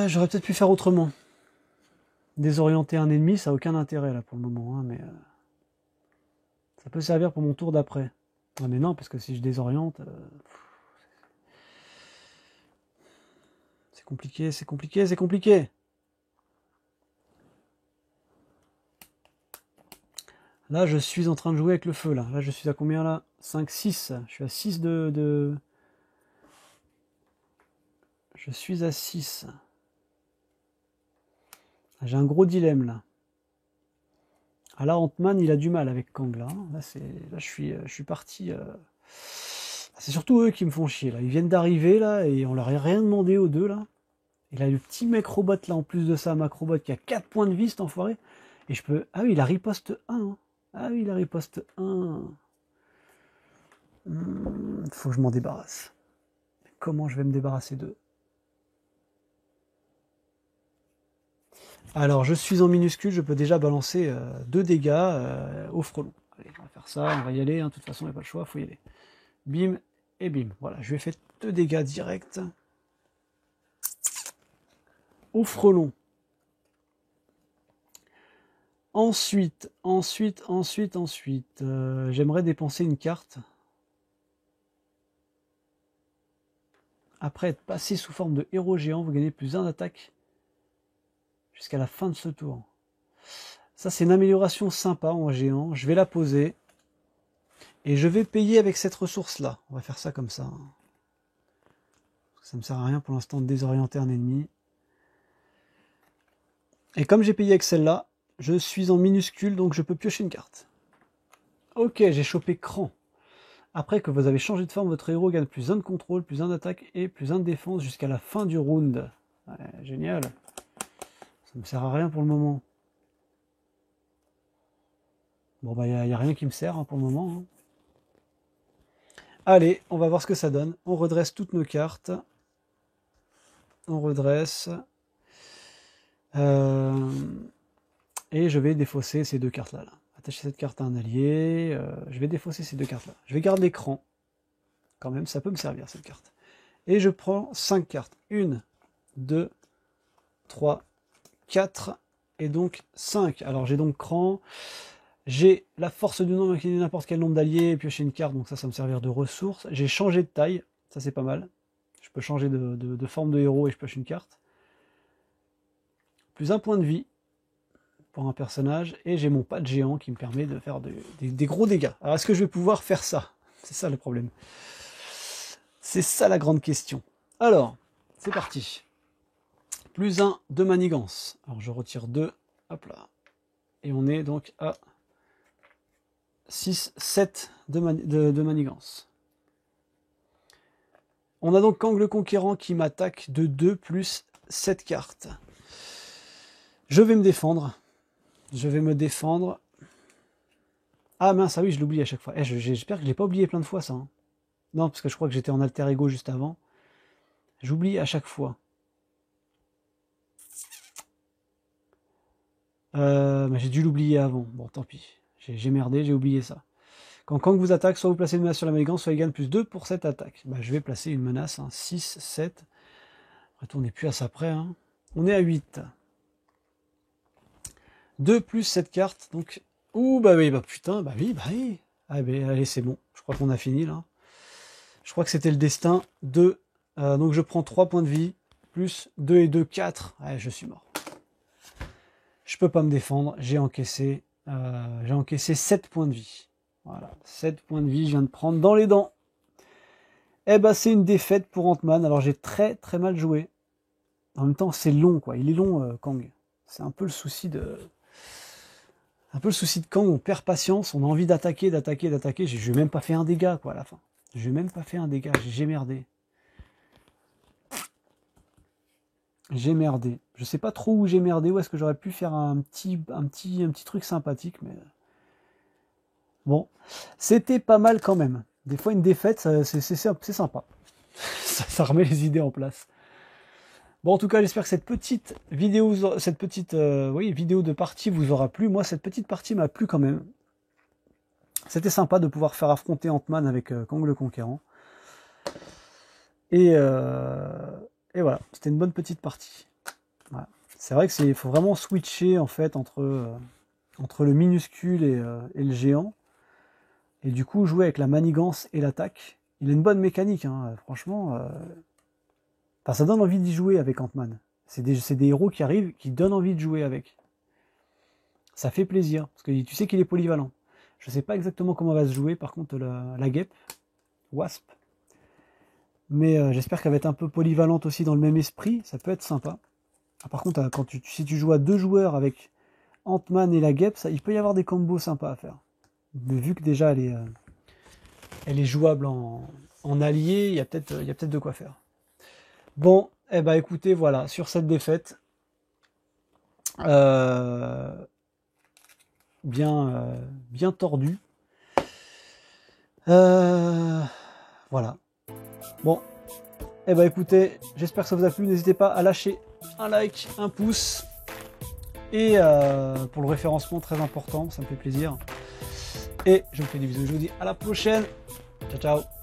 J'aurais peut-être pu faire autrement. Désorienter un ennemi, ça n'a aucun intérêt là pour le moment, hein, mais ça peut servir pour mon tour d'après. Ah mais non, parce que si je désoriente, c'est compliqué, c'est compliqué, c'est compliqué. Là, je suis en train de jouer avec le feu là. Là, je suis à combien là? 5, 6. Je suis à 6 de... Je suis à 6. J'ai un gros dilemme là. Ah là, Ant-Man, il a du mal avec Kang là. Là, je suis parti. C'est surtout eux qui me font chier là. Ils viennent d'arriver là et on leur a rien demandé aux deux là. Et là, le petit mec robot là, en plus de ça, Macrobot qui a 4 points de vie, cet enfoiré. Et je peux. Ah oui, il a riposte 1. Hein. Ah oui, il a riposte 1. Faut que je m'en débarrasse. Comment je vais me débarrasser d'eux? Alors, je suis en minuscule, je peux déjà balancer 2 dégâts au frelon. Allez, on va faire ça, on va y aller, hein. De toute façon, il n'y a pas le choix, il faut y aller. Bim et bim. Voilà, je lui ai fait 2 dégâts directs au frelon. Ensuite, j'aimerais dépenser une carte. Après être passé sous forme de héros géant, vous gagnez plus 1 d'attaque jusqu'à la fin de ce tour. Ça, c'est une amélioration sympa en géant. Je vais la poser. Et je vais payer avec cette ressource-là. On va faire ça comme ça. Ça ne me sert à rien pour l'instant de désorienter un ennemi. Et comme j'ai payé avec celle-là, je suis en minuscule, donc je peux piocher une carte. Ok, j'ai chopé Cran. Après que vous avez changé de forme, votre héros gagne plus 1 de contrôle, plus 1 d'attaque et plus 1 de défense jusqu'à la fin du round. Ouais, génial. Ça ne me sert à rien pour le moment. Bon, bah, il n'y a rien qui me sert hein, pour le moment. Hein. Allez, on va voir ce que ça donne. On redresse toutes nos cartes. On redresse. Et je vais défausser ces 2 cartes-là. Là. Attacher cette carte à un allié. Je vais défausser ces 2 cartes-là. Je vais garder l'écran. Quand même, ça peut me servir, cette carte. Et je prends 5 cartes. 1, 2, 3, 4, et donc 5. Alors, j'ai donc cran. J'ai la force du nombre qui est n'importe quel nombre d'alliés, et piocher une carte, donc ça me servir de ressource. J'ai changé de taille, ça c'est pas mal. Je peux changer de forme de héros et je pioche une carte. Plus 1 point de vie pour un personnage, et j'ai mon pas de géant qui me permet de faire des gros dégâts. Alors est-ce que je vais pouvoir faire ça? C'est ça le problème. C'est ça la grande question. Alors, c'est parti. Plus 1 de manigance. Alors je retire 2, hop là. Et on est donc à 6, 7 de manigance. On a donc Kang le Conquérant qui m'attaque de 2 plus 7 cartes. Je vais me défendre. Je vais me défendre. Ah mince, ah oui, je l'oublie à chaque fois. J'espère que je ne l'ai pas oublié plein de fois ça. Hein. Non, parce que je crois que j'étais en alter ego juste avant. J'oublie à chaque fois. Mais j'ai dû l'oublier avant. Bon, tant pis. J'ai merdé, j'ai oublié ça. Quand Kang vous attaque, soit vous placez une menace sur la manigance, soit il gagne plus 2 pour cette attaque. Bah, je vais placer une menace, hein, 6, 7. Après, on n'est plus à ça près. Hein. On est à 8. 2 plus cette carte, donc... Ouh, bah oui, bah putain, bah oui, bah oui. Ah, bah, allez, c'est bon. Je crois qu'on a fini, là. Je crois que c'était le destin de... donc je prends 3 points de vie, plus 2 et 2, 4. Ouais, je suis mort. Je peux pas me défendre, j'ai encaissé 7 points de vie. Voilà, 7 points de vie, je viens de prendre dans les dents. Eh ben, c'est une défaite pour Ant-Man. Alors, j'ai très très mal joué. En même temps, c'est long, quoi. Il est long, Kang. C'est un peu le souci de... Un peu le souci de Kang, on perd patience, on a envie d'attaquer. Je n'ai même pas fait un dégât, quoi, à la fin. Je n'ai même pas fait un dégât, j'ai merdé. J'ai merdé. Je sais pas trop où j'ai merdé, où est-ce que j'aurais pu faire un petit truc sympathique, mais... Bon, c'était pas mal quand même. Des fois, une défaite, c'est sympa. Ça remet les idées en place. Bon, en tout cas, j'espère que cette petite vidéo, vidéo de partie vous aura plu. Moi, cette petite partie m'a plu quand même. C'était sympa de pouvoir faire affronter Ant-Man avec Kang le Conquérant. Et voilà, c'était une bonne petite partie. Voilà. C'est vrai qu'il faut vraiment switcher en fait entre le minuscule et le géant. Et du coup, jouer avec la manigance et l'attaque. Il a une bonne mécanique, hein, franchement. Enfin, ça donne envie d'y jouer avec Ant-Man. C'est des héros qui arrivent, qui donnent envie de jouer avec. Ça fait plaisir, parce que tu sais qu'il est polyvalent. Je ne sais pas exactement comment va se jouer, par contre, la guêpe, Wasp. Mais j'espère qu'elle va être un peu polyvalente aussi dans le même esprit. Ça peut être sympa. Ah, par contre, si tu joues à 2 joueurs avec Ant-Man et la guêpe, il peut y avoir des combos sympas à faire. Mais vu que déjà elle est jouable en allié, il y a peut-être de quoi faire. Bon, eh ben écoutez, voilà, sur cette défaite, bien tordue, Voilà. Bon. Eh ben écoutez, j'espère que ça vous a plu. N'hésitez pas à lâcher un like, un pouce. Et pour le référencement, très important, ça me fait plaisir. Et je vous fais des bisous, je vous dis à la prochaine. Ciao, ciao.